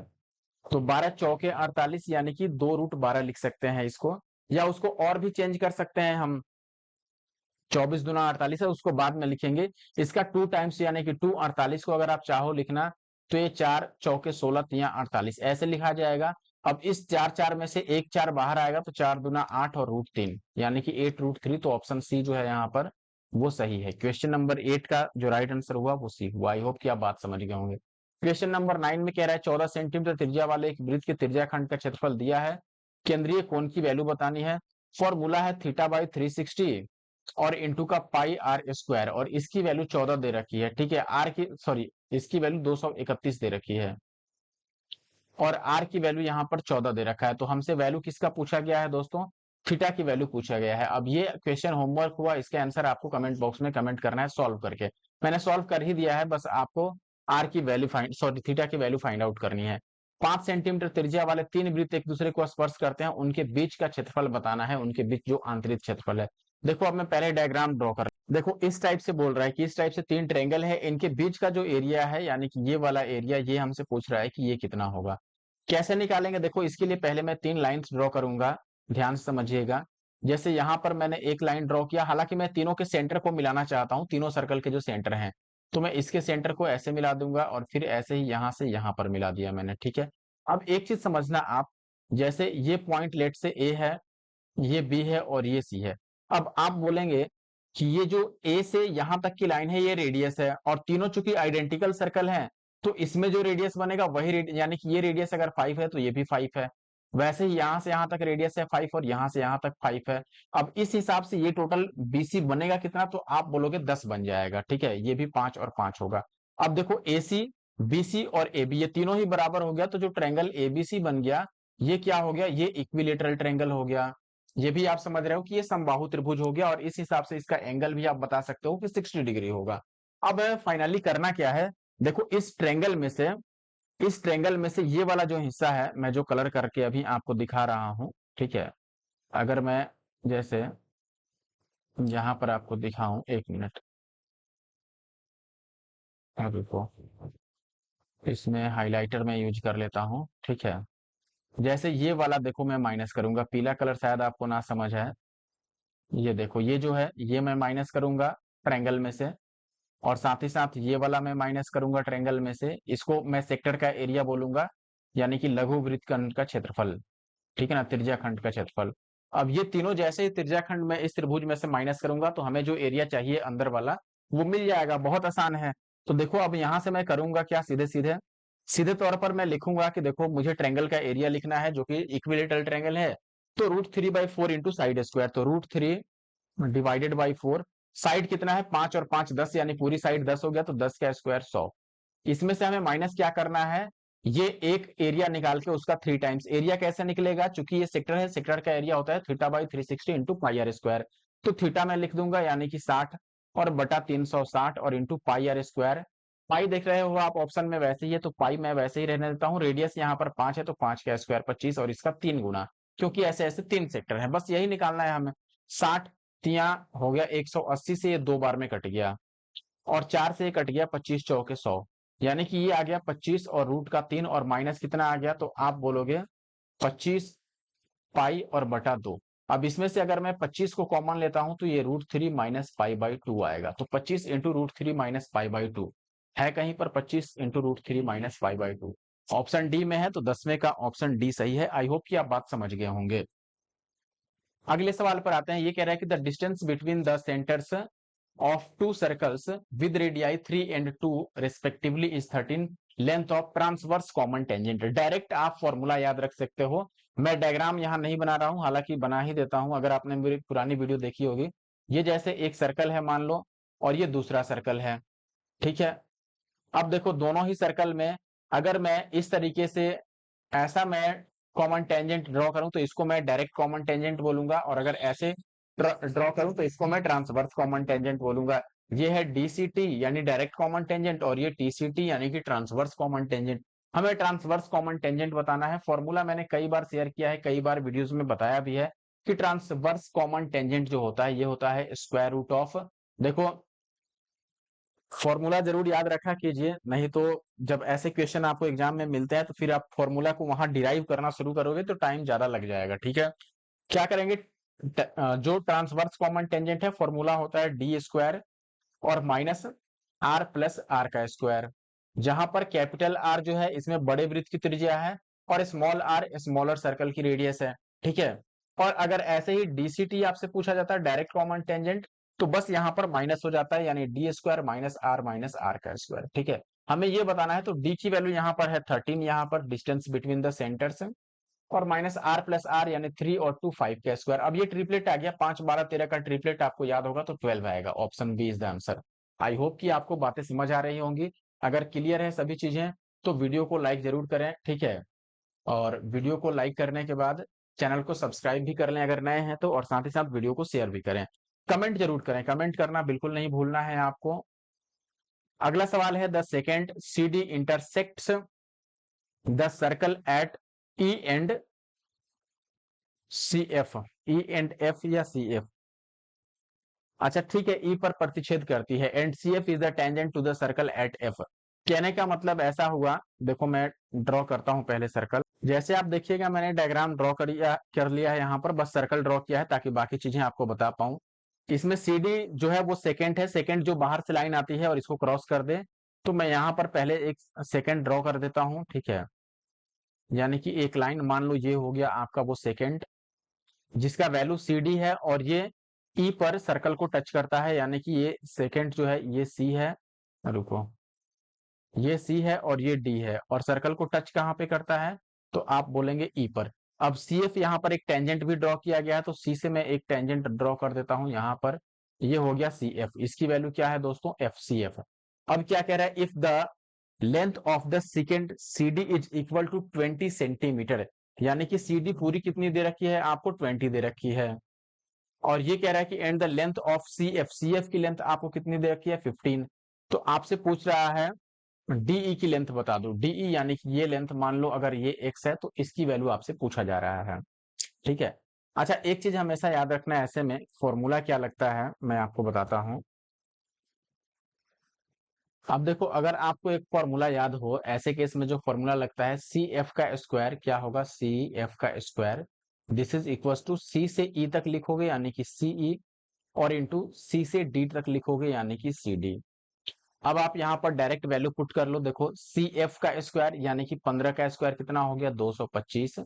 तो 12 चौके 48 यानी कि 2√12 लिख सकते हैं इसको। या उसको और भी चेंज कर सकते हैं हम, 24 दूना 48 है, उसको बाद में लिखेंगे। इसका 2 टाइम्स यानी कि 2 48 को अगर आप चाहो लिखना, तो ये 4 चौके 16 तिया 48 ऐसे लिखा जाएगा। अब इस 4 4 में से एक 4 बाहर आएगा, तो 4 दूना 8 और √3 यानी कि 8√3। तो ऑप्शन सी जो है यहाँ पर वो सही है। क्वेश्चन नंबर 8 का जो राइट आंसर हुआ वो सी हुआ। आई होप कि आप बात समझ गए होंगे। क्वेश्चन नंबर 9 में कह रहा है 14 सेंटीमीटर त्रिज्या वाले एक वृत्त के त्रिज्या खंड का क्षेत्रफल दिया है, केंद्रीय कोण की वैल्यू बतानी है। फॉर्मूला है θ/360 और इंटू का पाई आर स्क्वायर, और इसकी वैल्यू 14 दे रखी है, ठीक है। आर की सॉरी इसकी वैल्यू 231 दे रखी है और आर की वैल्यू यहाँ पर 14 दे रखा है। तो हमसे वैल्यू किसका पूछा गया है दोस्तों, थीटा की वैल्यू पूछा गया है। अब ये क्वेश्चन होमवर्क हुआ, इसके आंसर आपको कमेंट बॉक्स में कमेंट करना है सॉल्व करके। मैंने सॉल्व कर ही दिया है, बस आपको आर की वैल्यू फाइंड सॉरी थीटा की वैल्यू फाइंड आउट करनी है। 5 सेंटीमीटर त्रिज्या वाले 3 वृत्त एक दूसरे को स्पर्श करते हैं, उनके बीच का क्षेत्रफल बताना है, उनके बीच जो आंतरिक क्षेत्रफल है। देखो अब मैं पहले डायग्राम ड्रॉ कर, देखो इस टाइप से बोल रहा है कि इस टाइप से 3 ट्रायंगल है, इनके बीच का जो एरिया है यानी कि ये वाला एरिया, ये हमसे पूछ रहा है कि ये कितना होगा। कैसे निकालेंगे, देखो इसके लिए पहले मैं 3 लाइंस ड्रॉ करूंगा, ध्यान से समझिएगा। जैसे यहां पर मैंने एक लाइन ड्रॉ किया, हालांकि मैं तीनों के सेंटर को मिलाना चाहता हूं, तीनों सर्कल के जो सेंटर हैं, तो मैं इसके सेंटर को ऐसे मिला दूंगा और फिर ऐसे ही यहां से यहां पर मिला दिया मैंने, ठीक है। अब एक चीज समझना आप, जैसे ये पॉइंट लेट से ए है, ये बी है और ये सी है। अब आप बोलेंगे कि ये जो ए से यहां तक की लाइन है ये रेडियस है, और तीनों चूंकि आइडेंटिकल सर्कल हैं, तो इसमें जो रेडियस बनेगा वही यानी कि ये रेडियस अगर 5 है तो ये भी 5 है। वैसे ही यहां से यहां तक रेडियस है 5 और यहां से यहां तक 5 है। अब इस हिसाब से ये टोटल बीसी बनेगा कितना, तो आप बोलोगे 10 बन जाएगा, ठीक है। ये भी 5 और 5 होगा। अब देखो एसी, बीसी और एबी ये तीनों ही बराबर हो गया, तो जो ट्रायंगल एबीसी बन गया ये क्या हो गया, ये इक्विलेटरल ट्रायंगल हो गया। ये भी आप समझ रहे हो कि ये समबाहु त्रिभुज हो गया, और इस हिसाब से इसका एंगल भी आप बता सकते हो कि 60 डिग्री होगा। अब फाइनली करना क्या है, देखो इस ट्रायंगल में से इस ट्रायंगल में से ये वाला जो हिस्सा है, मैं जो कलर करके अभी आपको दिखा रहा हूं, ठीक है, अगर मैं जैसे यहां पर आपको दिखाऊं, 1 मिनट, अभी को इसमें हाइलाइटर में यूज कर लेता हूं, ठीक है। जैसे ये वाला देखो मैं माइनस करूंगा, पीला कलर शायद आपको ना समझ है, ये देखो ये जो है ये मैं माइनस करूंगा ट्रायंगल में से, और साथ ही साथ ये वाला मैं माइनस करूंगा ट्रायंगल में से। इसको मैं सेक्टर का एरिया बोलूंगा, यानी कि लघु वृत्तखंड का क्षेत्रफल, ठीक है ना, त्रिज्याखंड का क्षेत्रफल। अब ये तीनों जैसे ही त्रिज्याखंड में इस त्रिभुज में से माइनस करूंगा तो हमें जो एरिया चाहिए अंदर वाला वो मिल जाएगा, बहुत आसान है। तो देखो अब यहां से मैं करूंगा क्या, सीधे सीधे सीधे तौर पर मैं लिखूंगा कि देखो मुझे ट्रायंगल का एरिया लिखना है जो कि इक्विलेटरल ट्रायंगल है, तो √3/4 इंटू साइड स्क्वायर, तो √3 डिवाइडेड बाई 4। साइड कितना है, 5 और 5 10, यानी पूरी साइड 10 हो गया, तो 10 का स्क्वायर 100। इसमें से हमें माइनस क्या करना है, ये एक एरिया निकाल के उसका 3 टाइम्स। एरिया कैसे निकलेगा, चूंकि ये सेक्टर है, सेक्टर का एरिया होता है θ/360 इंटू पाई आर स्क्वायर। तो थीटा मैं लिख दूंगा यानी कि 60 और बटा 360 और इंटू पाई आर स्क्वायर। पाई देख रहे हो आप ऑप्शन में वैसे ही है, तो पाई मैं वैसे ही रहने देता हूँ। रेडियस यहाँ पर 5 है, तो 5 का स्क्वायर 25 और इसका 3 गुना, क्योंकि ऐसे ऐसे 3 सेक्टर है, बस यही निकालना है हमें। 60 तिया हो गया 180 से, ये 2 बार में कट गया, और 4 से कट गया 25 चौके 100, यानी कि ये आ गया 25 और √3 और माइनस कितना आ गया, तो आप बोलोगे 25 पाई और बटा 2। अब इसमें से अगर मैं 25 को कॉमन लेता हूं तो ये √3 माइनस पाई/2 आएगा, तो 25 इंटू √3 माइनस पाई/2 है कहीं पर, 25 इंटू √3 माइनस पाई/2 ऑप्शन डी में है, तो 10वें का ऑप्शन डी सही है। आई होप कि आप बात समझ गए होंगे। अगले सवाल पर आते हैं। ये कह रहा है कि the distance between the centres of two circles with radii 3 and 2 respectively is 13, length of transverse common tangent। Direct आप फॉर्मूला याद रख सकते हो, मैं डायग्राम यहां नहीं बना रहा हूं, हालांकि बना ही देता हूं, अगर आपने मेरी पुरानी वीडियो देखी होगी। ये जैसे एक सर्कल है मान लो, और ये दूसरा सर्कल है, ठीक है। अब देखो दोनों ही सर्कल में अगर मैं इस तरीके से ऐसा मैं कॉमन टेंजेंट ड्रॉ करूं तो इसको मैं डायरेक्ट कॉमन टेंजेंट बोलूंगा, और अगर ऐसे ड्रॉ करूं तो इसको मैं ट्रांसवर्स कॉमन टेंजेंट बोलूंगा। ये है डीसीटी यानी डायरेक्ट कॉमन टेंजेंट, और ये टीसीटी यानी कि ट्रांसवर्स कॉमन टेंजेंट। हमें ट्रांसवर्स कॉमन टेंजेंट बताना है। फॉर्मूला मैंने कई बार शेयर किया है, कई बार वीडियोस में बताया भी है कि ट्रांसवर्स कॉमन टेंजेंट जो होता है ये होता है स्क्वायर रूट ऑफ, देखो फॉर्मूला जरूर याद रखा कीजिए, नहीं तो जब ऐसे क्वेश्चन आपको एग्जाम में मिलते हैं तो फिर आप फॉर्मूला को वहां डिराइव करना शुरू करोगे तो टाइम ज्यादा लग जाएगा, ठीक है। क्या करेंगे, जो ट्रांसवर्स कॉमन टेंजेंट है फॉर्मूला होता है डी स्क्वायर और माइनस आर प्लस आर का स्क्वायर, जहां पर कैपिटल आर जो है इसमें बड़े वृत्त की त्रिज्या है, और स्मॉल आर स्मॉलर सर्कल की रेडियस है, ठीक है। और अगर ऐसे ही डीसीटी आपसे पूछा जाता है डायरेक्ट कॉमन टेंजेंट, तो बस यहाँ पर माइनस हो जाता है, यानी डी स्क्वायर माइनस आर का स्क्वायर, ठीक है। हमें ये बताना है, तो डी की वैल्यू यहाँ पर है 13, यहाँ पर डिस्टेंस बिटवीन द सेंटर्स, और माइनस आर प्लस आर यानी 3 और 2 5 का स्क्वायर। अब ये ट्रिपलेट आ गया, 5 12 13 का ट्रिपलेट आपको याद होगा, तो 12 आएगा, option B is the answer. I hope कि आपको बातें समझ आ रही होंगी। अगर क्लियर है सभी चीजें तो वीडियो को लाइक जरूर करें, ठीक है। और वीडियो को लाइक करने के बाद चैनल को सब्सक्राइब भी कर लें अगर नए हैं तो, और साथ ही साथ वीडियो को शेयर भी करें। कमेंट जरूर करें, कमेंट करना बिल्कुल नहीं भूलना है आपको। अगला सवाल है, the secant C D intersects the circle at E and C F, E and F या सी एफ, अच्छा ठीक है, ई पर प्रतिच्छेद करती है, and C F is the tangent to the circle at F. कहने का मतलब ऐसा हुआ, देखो मैं ड्रॉ करता हूं पहले सर्कल। जैसे आप देखिएगा मैंने डायग्राम ड्रॉ कर लिया है, यहाँ पर बस सर्कल ड्रॉ किया है ताकि बाकी चीजें आपको बता पाऊं। इसमें सी डी जो है वो सेकेंड है, सेकेंड जो बाहर से लाइन आती है और इसको क्रॉस कर दे, तो मैं यहाँ पर पहले एक सेकेंड ड्रॉ कर देता हूँ, ठीक है। यानी कि एक लाइन मान लो ये हो गया आपका वो सेकेंड, जिसका वैल्यू सी डी है, और ये ई पर सर्कल को टच करता है, यानी कि ये सेकेंड जो है ये सी है, रुको, ये सी है और ये डी है, और सर्कल को टच कहाँ पे करता है, तो आप बोलेंगे ई पर। अब सी एफ यहाँ पर एक टेंजेंट भी ड्रॉ किया गया है, तो सी से मैं एक टेंजेंट ड्रॉ कर देता हूं यहाँ पर, ये हो गया सी एफ। इसकी वैल्यू क्या है दोस्तों, एफ सी एफ। अब क्या कह रहा है, if the length of the secant C D is equal to 20 centimetre, यानी कि सी डी पूरी कितनी दे रखी है आपको, 20 दे रखी है। और ये कह रहा है कि and the length of C F, C F की लेंथ आपको कितनी दे रखी है, 15। तो आपसे पूछ रहा है डीई की लेंथ बता दो। डीई यानी कि ये लेंथ, मान लो अगर ये एक्स है तो इसकी वैल्यू आपसे पूछा जा रहा है। ठीक है। अच्छा, एक चीज हमेशा याद रखना है, ऐसे में फॉर्मूला क्या लगता है मैं आपको बताता हूं। अब देखो, अगर आपको एक फॉर्मूला याद हो, ऐसे केस में जो फॉर्मूला लगता है, सी एफ का स्क्वायर क्या होगा, सी एफ का square this is equal to C से ई तक लिखोगे यानी कि सीई, और इंटू सी से डी तक लिखोगे यानी कि सी डी। अब आप यहाँ पर डायरेक्ट वैल्यू पुट कर लो। देखो, सी एफ का स्क्वायर यानी कि 15 का स्क्वायर कितना हो गया, 225।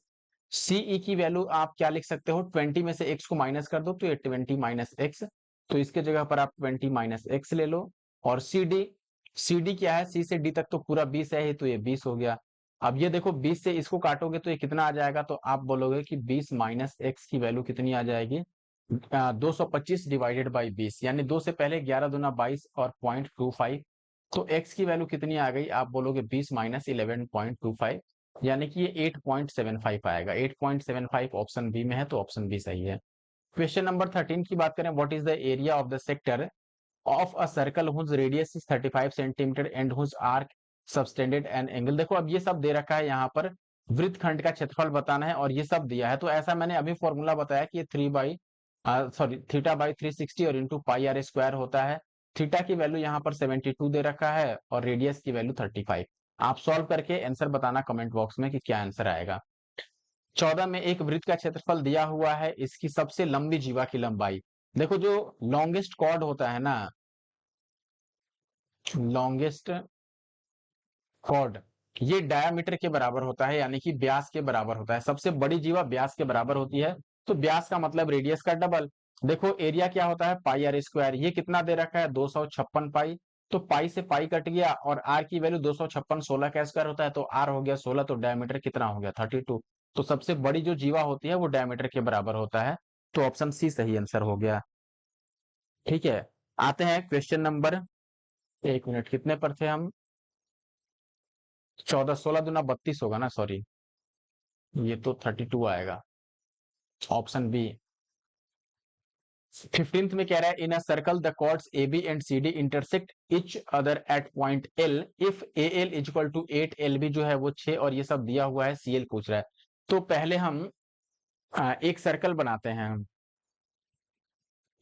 सीई की वैल्यू आप क्या लिख सकते हो, 20 में से एक्स को माइनस कर दो तो ये 20 माइनस एक्स, तो इसके जगह पर आप 20 माइनस एक्स ले लो। और सी डी, सी डी क्या है, सी से डी तक तो पूरा 20 है ही, तो ये 20 हो गया। अब ये देखो, 20 से इसको काटोगे तो ये कितना आ जाएगा, तो आप बोलोगे कि 20 माइनस एक्स की वैल्यू कितनी आ जाएगी, 225 डिवाइडेड बाई 20, यानी 2 से पहले 11 दूना 22 और 0.25, तो x की वैल्यू कितनी आ गई, आप बोलोगे 20 माइनस 11.25, यानी कि ये 8.75 आएगा। 8.75 ऑप्शन बी में है, तो ऑप्शन बी सही है। क्वेश्चन नंबर 13 की बात करें, what is the area of the sector of a circle whose radius is 35 centimetre and whose arc subtended an angle. देखो, अब ये सब दे रखा है, यहाँ पर वृत्तखंड का क्षेत्रफल बताना है और ये सब दिया है, तो ऐसा मैंने अभी फॉर्मूला बताया कि ये थीटा बाई 360 और इंटू पाई आर स्क्वायर होता है। थीटा की वैल्यू यहाँ पर 72 दे रखा है और रेडियस की वैल्यू 35। आप सॉल्व करके आंसर बताना कमेंट बॉक्स में कि क्या आंसर आएगा। 14 में एक वृत्त का क्षेत्रफल दिया हुआ है, इसकी सबसे लंबी जीवा की लंबाई। देखो, जो लॉन्गेस्ट कॉर्ड होता है ना, लॉन्गेस्ट कॉर्ड, ये डायामीटर के बराबर होता है, यानी कि व्यास के बराबर होता है। सबसे बड़ी जीवा व्यास के बराबर होती है, तो व्यास का मतलब रेडियस का डबल। देखो, एरिया क्या होता है, पाई आर स्क्वायर, ये कितना दे रखा है, 256 पाई, तो पाई से पाई कट गया और आर की वैल्यू 256, 16 का स्क्वायर होता है, तो आर हो गया 16, तो डायमीटर कितना हो गया, 32। तो सबसे बड़ी जो जीवा होती है वो डायमीटर के बराबर होता है, तो ऑप्शन सी सही आंसर हो गया। ठीक है, आते हैं क्वेश्चन नंबर, एक मिनट, कितने पर थे हम, 14, 16 दूना 32 होगा ना, सॉरी, ये तो 32 आएगा, ऑप्शन बी। 15th में कह रहा है, in a circle the chords A B and C D intersect each other at point L if A L is equal to 8, L B जो है वो 6, और ये सब दिया हुआ है, सी एल पूछ रहा है। तो पहले हम एक सर्कल बनाते हैं,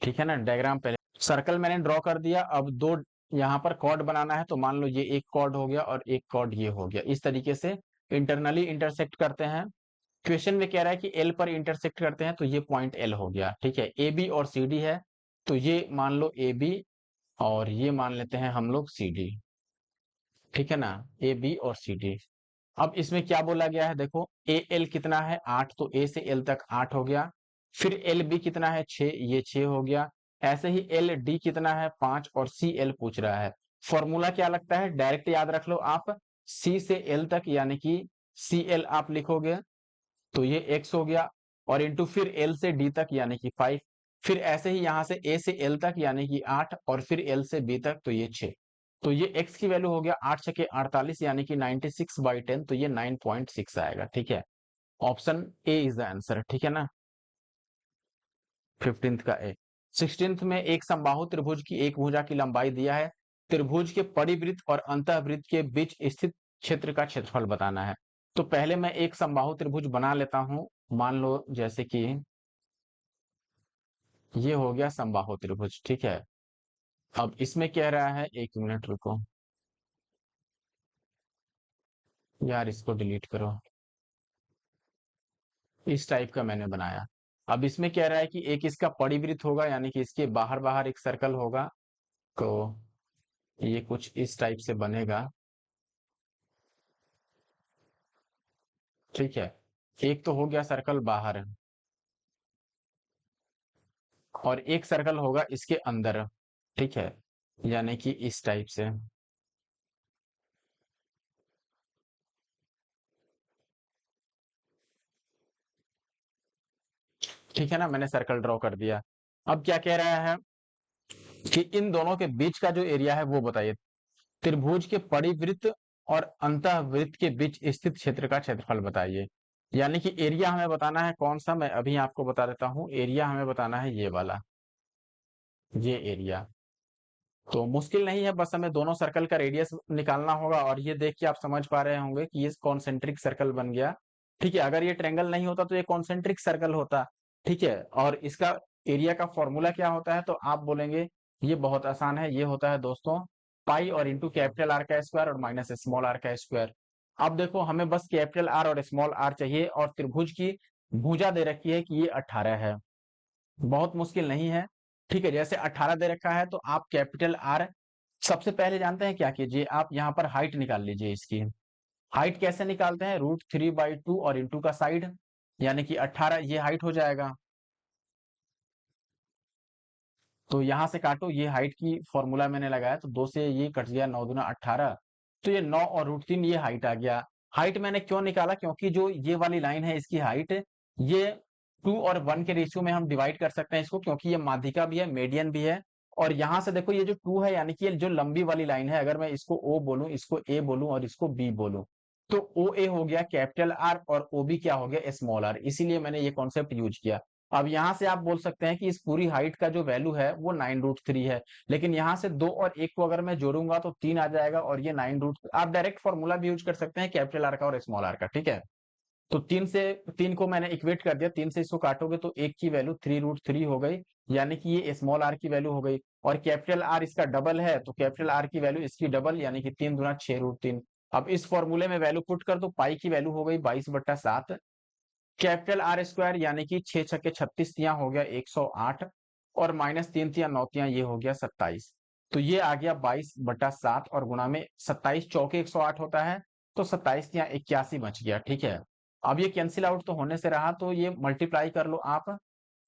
ठीक है ना, डायग्राम पहले, सर्कल मैंने ड्रॉ कर दिया। अब दो यहाँ पर कॉर्ड बनाना है, तो मान लो ये एक कॉर्ड हो गया और एक कॉर्ड ये हो गया, इस तरीके से इंटरनली इंटरसेक्ट करते हैं। क्वेश्चन में कह रहा है कि एल पर इंटरसेक्ट करते हैं, तो ये पॉइंट एल हो गया। ठीक है, ए बी और सी डी है, तो ये मान लो ए बी और ये मान लेते हैं हम लोग सी डी। ठीक है ना, ए बी और सी डी। अब इसमें क्या बोला गया है, देखो, ए एल कितना है, 8, तो ए से एल तक 8 हो गया। फिर एल बी कितना है, 6, ये 6 हो गया। ऐसे ही एल डी कितना है, 5, और सी एल पूछ रहा है। फॉर्मूला क्या लगता है, डायरेक्ट याद रख लो आप, सी से एल तक यानी कि सी एल आप लिखोगे तो ये x हो गया, और इंटू फिर एल से डी तक यानी कि 5, फिर ऐसे ही यहां से ए से एल तक यानी कि 8, और फिर एल से बी तक तो ये 6। तो ये x की वैल्यू हो गया 8 छके 48 यानी कि 96/10, तो ये 9.6 आएगा। ठीक है, option A is the answer. ठीक है ना, 15th का ए। 16th में एक समबाहु त्रिभुज की एक भुजा की लंबाई दिया है, त्रिभुज के परिवृत्त और अंतःवृत्त के बीच स्थित क्षेत्र का क्षेत्रफल बताना है। तो पहले मैं एक समबाहु त्रिभुज बना लेता हूं, मान लो जैसे कि ये हो गया समबाहु त्रिभुज। ठीक है, अब इसमें कह रहा है, एक मिनट रुको यार, इसको डिलीट करो, इस टाइप का मैंने बनाया। अब इसमें कह रहा है कि एक इसका परिवृत्त होगा, यानी कि इसके बाहर बाहर एक सर्कल होगा, तो ये कुछ इस टाइप से बनेगा। ठीक है, एक तो हो गया सर्कल बाहर, और एक सर्कल होगा इसके अंदर। ठीक है, यानी कि इस टाइप से। ठीक है ना, मैंने सर्कल ड्रॉ कर दिया। अब क्या कह रहा है कि इन दोनों के बीच का जो एरिया है वो बताइए। त्रिभुज के परिवृत्त और अंतःवृत्त के बीच स्थित क्षेत्र का क्षेत्रफल बताइए। यानी कि एरिया हमें बताना है कौन सा, मैं अभी आपको बता देता हूं। एरिया हमें बताना है ये वाला, ये एरिया। तो मुश्किल नहीं है, बस हमें दोनों सर्कल का रेडियस निकालना होगा और ये देख के आप समझ पा रहे होंगे कि ये कॉन्सेंट्रिक सर्कल बन गया। ठीक है, अगर ये ट्रायंगल नहीं होता तो ये कॉन्सेंट्रिक सर्कल होता। ठीक है, और इसका एरिया का फॉर्मूला क्या होता है, तो आप बोलेंगे ये बहुत आसान है, ये होता है दोस्तों पाई और इंटू कैपिटल आर का स्क्वायर और माइनस स्मॉल आर का स्क्वायर। अब देखो हमें बस कैपिटल आर और स्मॉल आर चाहिए और त्रिभुज की भुजा दे रखी है कि ये 18 है, बहुत मुश्किल नहीं है। ठीक है, जैसे 18 दे रखा है तो आप कैपिटल आर सबसे पहले जानते हैं क्या कीजिए, आप यहाँ पर हाइट निकाल लीजिए इसकी। हाइट कैसे निकालते हैं, √3/2 और इंटू का साइड, यानी कि 18 ये हाइट हो जाएगा। तो यहां से काटो, ये हाइट की फॉर्मूला मैंने लगाया तो 2 से ये कट गया, 9 दूना 18, तो ये 9 और √3 ये हाइट आ गया। हाइट मैंने क्यों निकाला, क्योंकि जो ये वाली लाइन है इसकी हाइट, ये 2 और 1 के रेशियो में हम डिवाइड कर सकते हैं इसको, क्योंकि ये माध्यिका भी है, मीडियन भी है। और यहां से देखो ये जो 2 है, यानी कि ये जो लंबी वाली लाइन है, अगर मैं इसको ओ बोलूं, इसको ए बोलूं और इसको बी बोलूं, तो ओ ए हो गया कैपिटल आर और ओ बी क्या हो गया स्मॉल आर, इसीलिए मैंने ये कॉन्सेप्ट यूज किया। अब यहां से आप बोल सकते हैं कि इस पूरी हाइट का जो वैल्यू है वो 9√3 है, लेकिन यहां से 2 और 1 को अगर मैं जोड़ूंगा तो 3 आ जाएगा और ये 9 आप डायरेक्ट फॉर्मूला भी यूज कर सकते हैं कैपिटल आर का और स्मॉल आर का। ठीक है, तो 3 को मैंने इक्वेट कर दिया, 3 से इसको काटोगे तो 1 की वैल्यू 3√3 हो गई, यानी कि ये स्मॉल आर की वैल्यू हो गई। और कैपिटल आर इसका डबल है तो कैपिटल आर की वैल्यू इसकी डबल, यानी कि 3 दूना 6√3। अब इस फॉर्मूले में वैल्यू पुट कर दो, पाई की वैल्यू हो गई 22/7, कैपिटल आर स्क्वायर यानी कि 6 छक्के 36 तिया हो गया 108, और माइनस 3 तिया 9 तिया ये हो गया 27। तो ये आ गया 22/7 और गुणा में 27 चौके 108 होता है, तो 27 तिया 81 बच गया। ठीक है, अब ये कैंसिल आउट तो होने से रहा, तो ये मल्टीप्लाई कर लो आप।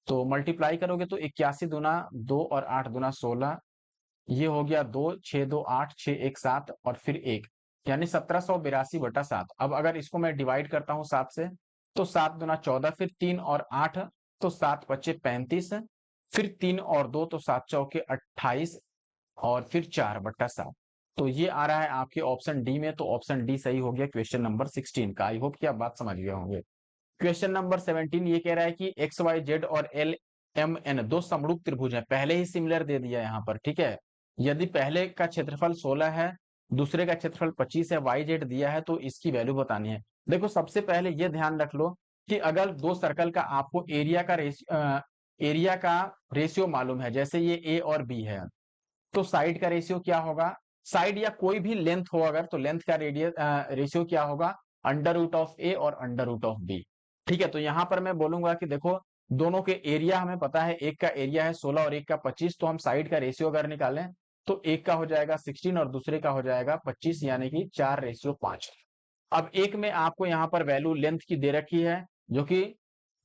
तो मल्टीप्लाई करोगे तो 81 दूना 2 और 8 दूना 16, ये हो गया 2 6 2 8 6 1 7 और फिर 1, यानी 1782/7। अब अगर इसको मैं डिवाइड करता हूं 7 से, तो 7 दूना 14, फिर 3 और 8, तो 7 पच्चे 35, फिर 3 और 2 तो 7 चौके 28 और फिर 4/7। तो ये आ रहा है आपके ऑप्शन डी में, तो ऑप्शन डी सही हो गया क्वेश्चन नंबर 16 का। आई होप कि आप बात समझ गए होंगे। क्वेश्चन नंबर 17 ये कह रहा है कि एक्स वाई जेड और एल एम एन दो समरूप त्रिभुज है, पहले ही सिमिलर दे दिया यहाँ पर। ठीक है, यदि पहले का क्षेत्रफल 16 है, दूसरे का क्षेत्रफल 25 है, वाई जेड दिया है, तो इसकी वैल्यू बतानी है। देखो सबसे पहले ये ध्यान रख लो कि अगर दो सर्कल का आपको एरिया का रेशियो मालूम है, जैसे ये ए और बी है, तो साइड का रेशियो क्या होगा, साइड या कोई भी लेंथ हो अगर, तो लेंथ का रेशियो क्या होगा, √ए और √बी। ठीक है, तो यहां पर मैं बोलूंगा कि देखो दोनों के एरिया हमें पता है, एक का एरिया है 16 और एक का 25, तो हम साइड का रेशियो अगर निकालें तो एक का हो जाएगा 16 और दूसरे का हो जाएगा 25, यानी कि 4:5। अब एक में आपको यहाँ पर वैल्यू लेंथ की दे रखी है जो कि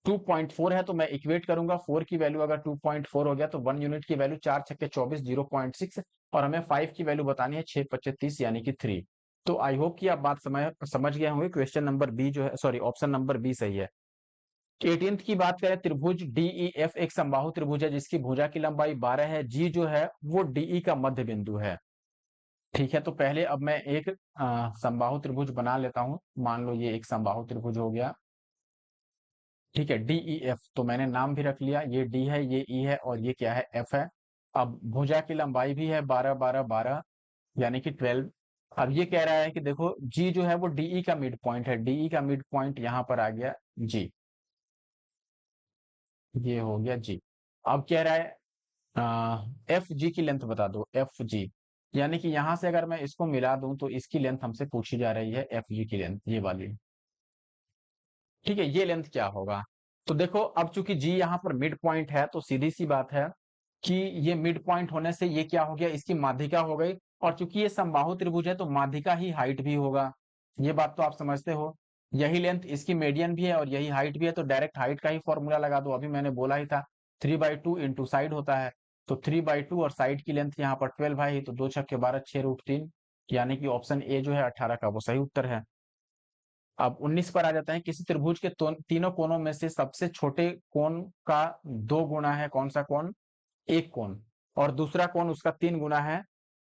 2.4 है, तो मैं इक्वेट करूंगा 4 की वैल्यू अगर 2.4 हो गया तो 1 यूनिट की वैल्यू 4 छक्के 24 0.6, और हमें 5 की वैल्यू बतानी है 6 पच्चे 30 यानी कि 3। तो आई होप कि आप बात समझ गए होंगे। क्वेश्चन नंबर बी जो है, सॉरी ऑप्शन नंबर बी सही है। 18th की बात करें, त्रिभुज डीईएफ एक समबाहु त्रिभुज है जिसकी भुजा की लंबाई 12 है, जी जो है वो डीई का मध्य बिंदु है। ठीक है, तो पहले अब मैं एक समबाहु त्रिभुज बना लेता हूं। मान लो ये एक समबाहु त्रिभुज हो गया। ठीक है, डीईएफ, तो मैंने नाम भी रख लिया, ये डी है, ये ई है और ये क्या है, एफ है। अब भुजा की लंबाई भी है 12 12 12, यानी कि 12। अब ये कह रहा है कि देखो जी जो है वो डीई का मिड पॉइंट है, डीई का मिड पॉइंट यहां पर आ गया जी, ये हो गया जी। अब कह रहा है एफ जी की लेंथ बता दो, एफ जी, यानी कि यहां से अगर मैं इसको मिला दूं तो इसकी लेंथ हमसे पूछी जा रही है, एफ जी की लेंथ ये वाली। ठीक है, ये लेंथ क्या होगा, तो देखो अब चूंकि जी यहाँ पर मिड पॉइंट है तो सीधी सी बात है कि ये मिड पॉइंट होने से ये क्या हो गया, इसकी माध्यिका हो गई। और चूंकि ये समबाहु त्रिभुज है तो माध्यिका ही हाइट भी होगा, ये बात तो आप समझते हो। यही लेंथ इसकी मीडियन भी है और यही हाइट भी है, तो डायरेक्ट हाइट का ही फॉर्मूला लगा दो, अभी मैंने बोला ही था 3/2 इंटू साइड होता है। तो 3/2 और साइड की लेंथ यहाँ पर 12 है, तो 2 छक्के 12 6√3, यानी कि ऑप्शन ए जो है 18 का वो सही उत्तर है। अब 19 पर आ जाता है, किसी त्रिभुज के तीनों कोनों में से सबसे छोटे कोण का 2 गुना है कौन सा कोण, एक कोण, और दूसरा कोण उसका 3 गुना है।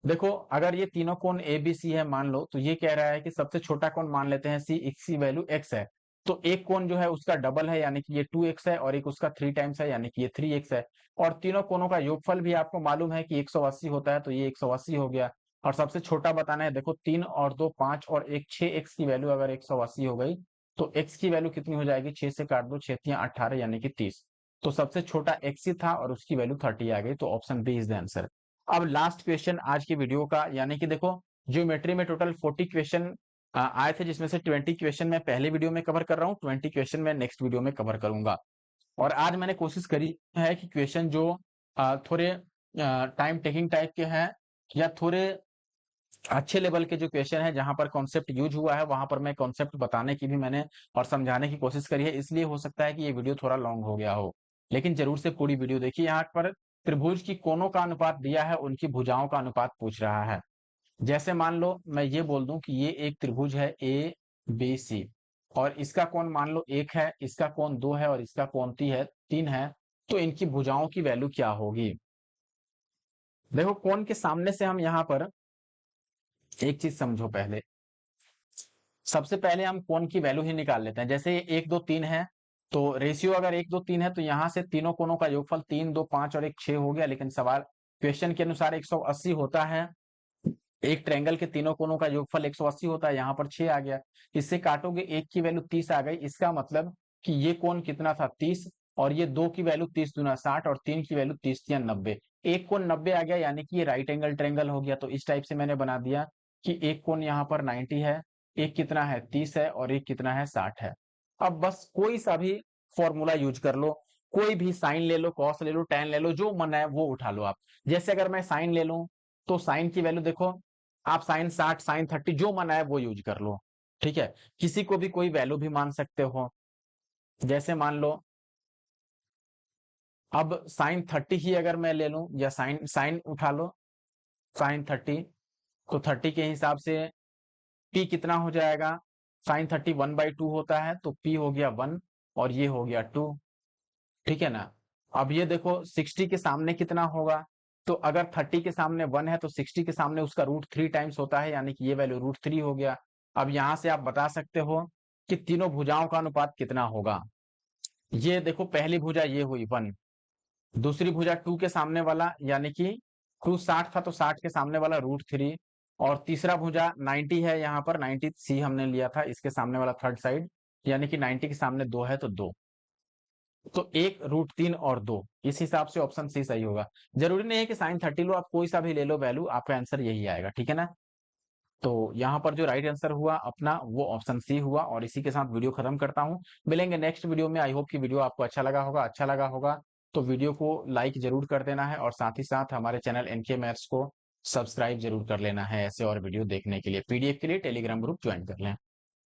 देखो अगर ये तीनों कोण ए बी सी है मान लो, तो ये कह रहा है कि सबसे छोटा कोण मान लेते हैं सी, इसकी वैल्यू एक्स है, तो एक कोण जो है उसका डबल है यानी कि ये 2x है, और एक उसका 3 टाइम्स है यानी कि ये 3x है, और तीनों कोणों का योगफल भी आपको मालूम है कि 180 होता है, तो ये 180 हो गया। और सबसे छोटा बताना है, देखो 3 और 2 5 और 1 6x की वैल्यू अगर 180 हो गई तो x की वैल्यू कितनी हो जाएगी, 6 से काट दो, 6 तियां 18 यानी कि 30। तो सबसे छोटा x ही था और उसकी वैल्यू 30 आ गई, तो option B is the answer. अब लास्ट क्वेश्चन आज की वीडियो का, यानी कि देखो ज्योमेट्री में टोटल 40 क्वेश्चन आए थे, जिसमें से 20 क्वेश्चन मैं पहले वीडियो में कवर कर रहा हूँ, 20 क्वेश्चन मैं नेक्स्ट वीडियो में कवर करूंगा। और आज मैंने कोशिश करी है कि क्वेश्चन जो थोड़े टाइम टेकिंग टाइप के हैं या थोड़े अच्छे लेवल के जो क्वेश्चन है जहां पर कॉन्सेप्ट यूज हुआ है वहां पर मैं कॉन्सेप्ट बताने की भी मैंने और समझाने की कोशिश करी है, इसलिए हो सकता है कि ये वीडियो थोड़ा लॉन्ग हो गया हो, लेकिन जरूर से पूरी वीडियो देखिए। यहाँ पर त्रिभुज की कोनों का अनुपात दिया है, उनकी भुजाओं का अनुपात पूछ रहा है। जैसे मान लो मैं ये बोल दूं कि ये एक त्रिभुज है ए बी सी, और इसका कोण मान लो 1 है, इसका कोण 2 है और इसका कोण 3 है, तो इनकी भुजाओं की वैल्यू क्या होगी। देखो कोण के सामने से हम यहाँ पर एक चीज समझो पहले, सबसे पहले हम कोण की वैल्यू ही निकाल लेते हैं। जैसे ये 1 2 3 है, तो रेशियो अगर 1 2 3 है तो यहाँ से तीनों कोणों का योगफल 3 2 5 और 1 6 हो गया, लेकिन सवाल क्वेश्चन के अनुसार 180 होता है। एक ट्रायंगल के तीनों कोणों का योगफल 180 होता है, यहाँ पर 6 आ गया। इससे काटोगे, एक की वैल्यू 30 आ गई, इसका मतलब कि ये कोण कितना था 30, और ये 2 की वैल्यू 30 दूना 60 और 3 की वैल्यू 30 तियां 90। एक कोण 90 आ गया यानी कि ये राइट एंगल ट्रायंगल हो गया। तो इस टाइप से मैंने बना दिया कि एक कोण यहाँ पर 90 है, एक कितना है 30 है और एक कितना है 60 है। अब बस कोई सा भी फॉर्मूला यूज कर लो, कोई भी साइन ले लो, कॉस ले लो, टेन ले लो, जो मन है वो उठा लो आप। जैसे अगर मैं साइन ले लूं तो साइन की वैल्यू देखो, आप साइन 60 साइन 30 जो मन है वो यूज कर लो, ठीक है। किसी को भी कोई वैल्यू भी मान सकते हो। जैसे मान लो अब साइन 30 ही अगर मैं ले लूं, या साइन साइन उठा लो साइन 30, तो 30 के हिसाब से पी कितना हो जाएगा, साइन 30 1/2 होता है, तो पी हो गया 1 और ये हो गया 2, ठीक है ना। अब ये देखो 60 के सामने कितना होगा, तो अगर 30 के सामने 1 है तो 60 के सामने उसका √3 टाइम्स होता है, यानी कि ये वैल्यू √3 हो गया। अब यहां से आप बता सकते हो कि तीनों भुजाओं का अनुपात कितना होगा। ये देखो पहली भुजा ये हुई 1, दूसरी भुजा 2 के सामने वाला यानी कि 2 60 था तो 60 के सामने वाला √3, और तीसरा भुजा 90 है, यहाँ पर 90 सी हमने लिया था, इसके सामने वाला थर्ड साइड यानी कि 90 के सामने 2 है तो 2, तो 1 √3 और 2, इस हिसाब से ऑप्शन सी सही होगा। जरूरी नहीं है कि साइन 30 लो, आप कोई सा भी ले लो वैल्यू, आपका आंसर यही आएगा, ठीक है ना। तो यहाँ पर जो राइट आंसर हुआ अपना वो ऑप्शन सी हुआ, और इसी के साथ वीडियो खत्म करता हूँ। मिलेंगे नेक्स्ट वीडियो में। आई होप कि वीडियो आपको अच्छा लगा होगा, अच्छा लगा होगा तो वीडियो को लाइक जरूर कर देना है, और साथ ही साथ हमारे चैनल एनके मैथ्स को सब्सक्राइब जरूर कर लेना है ऐसे और वीडियो देखने के लिए। पीडीएफ के लिए टेलीग्राम ग्रुप ज्वाइन कर लें।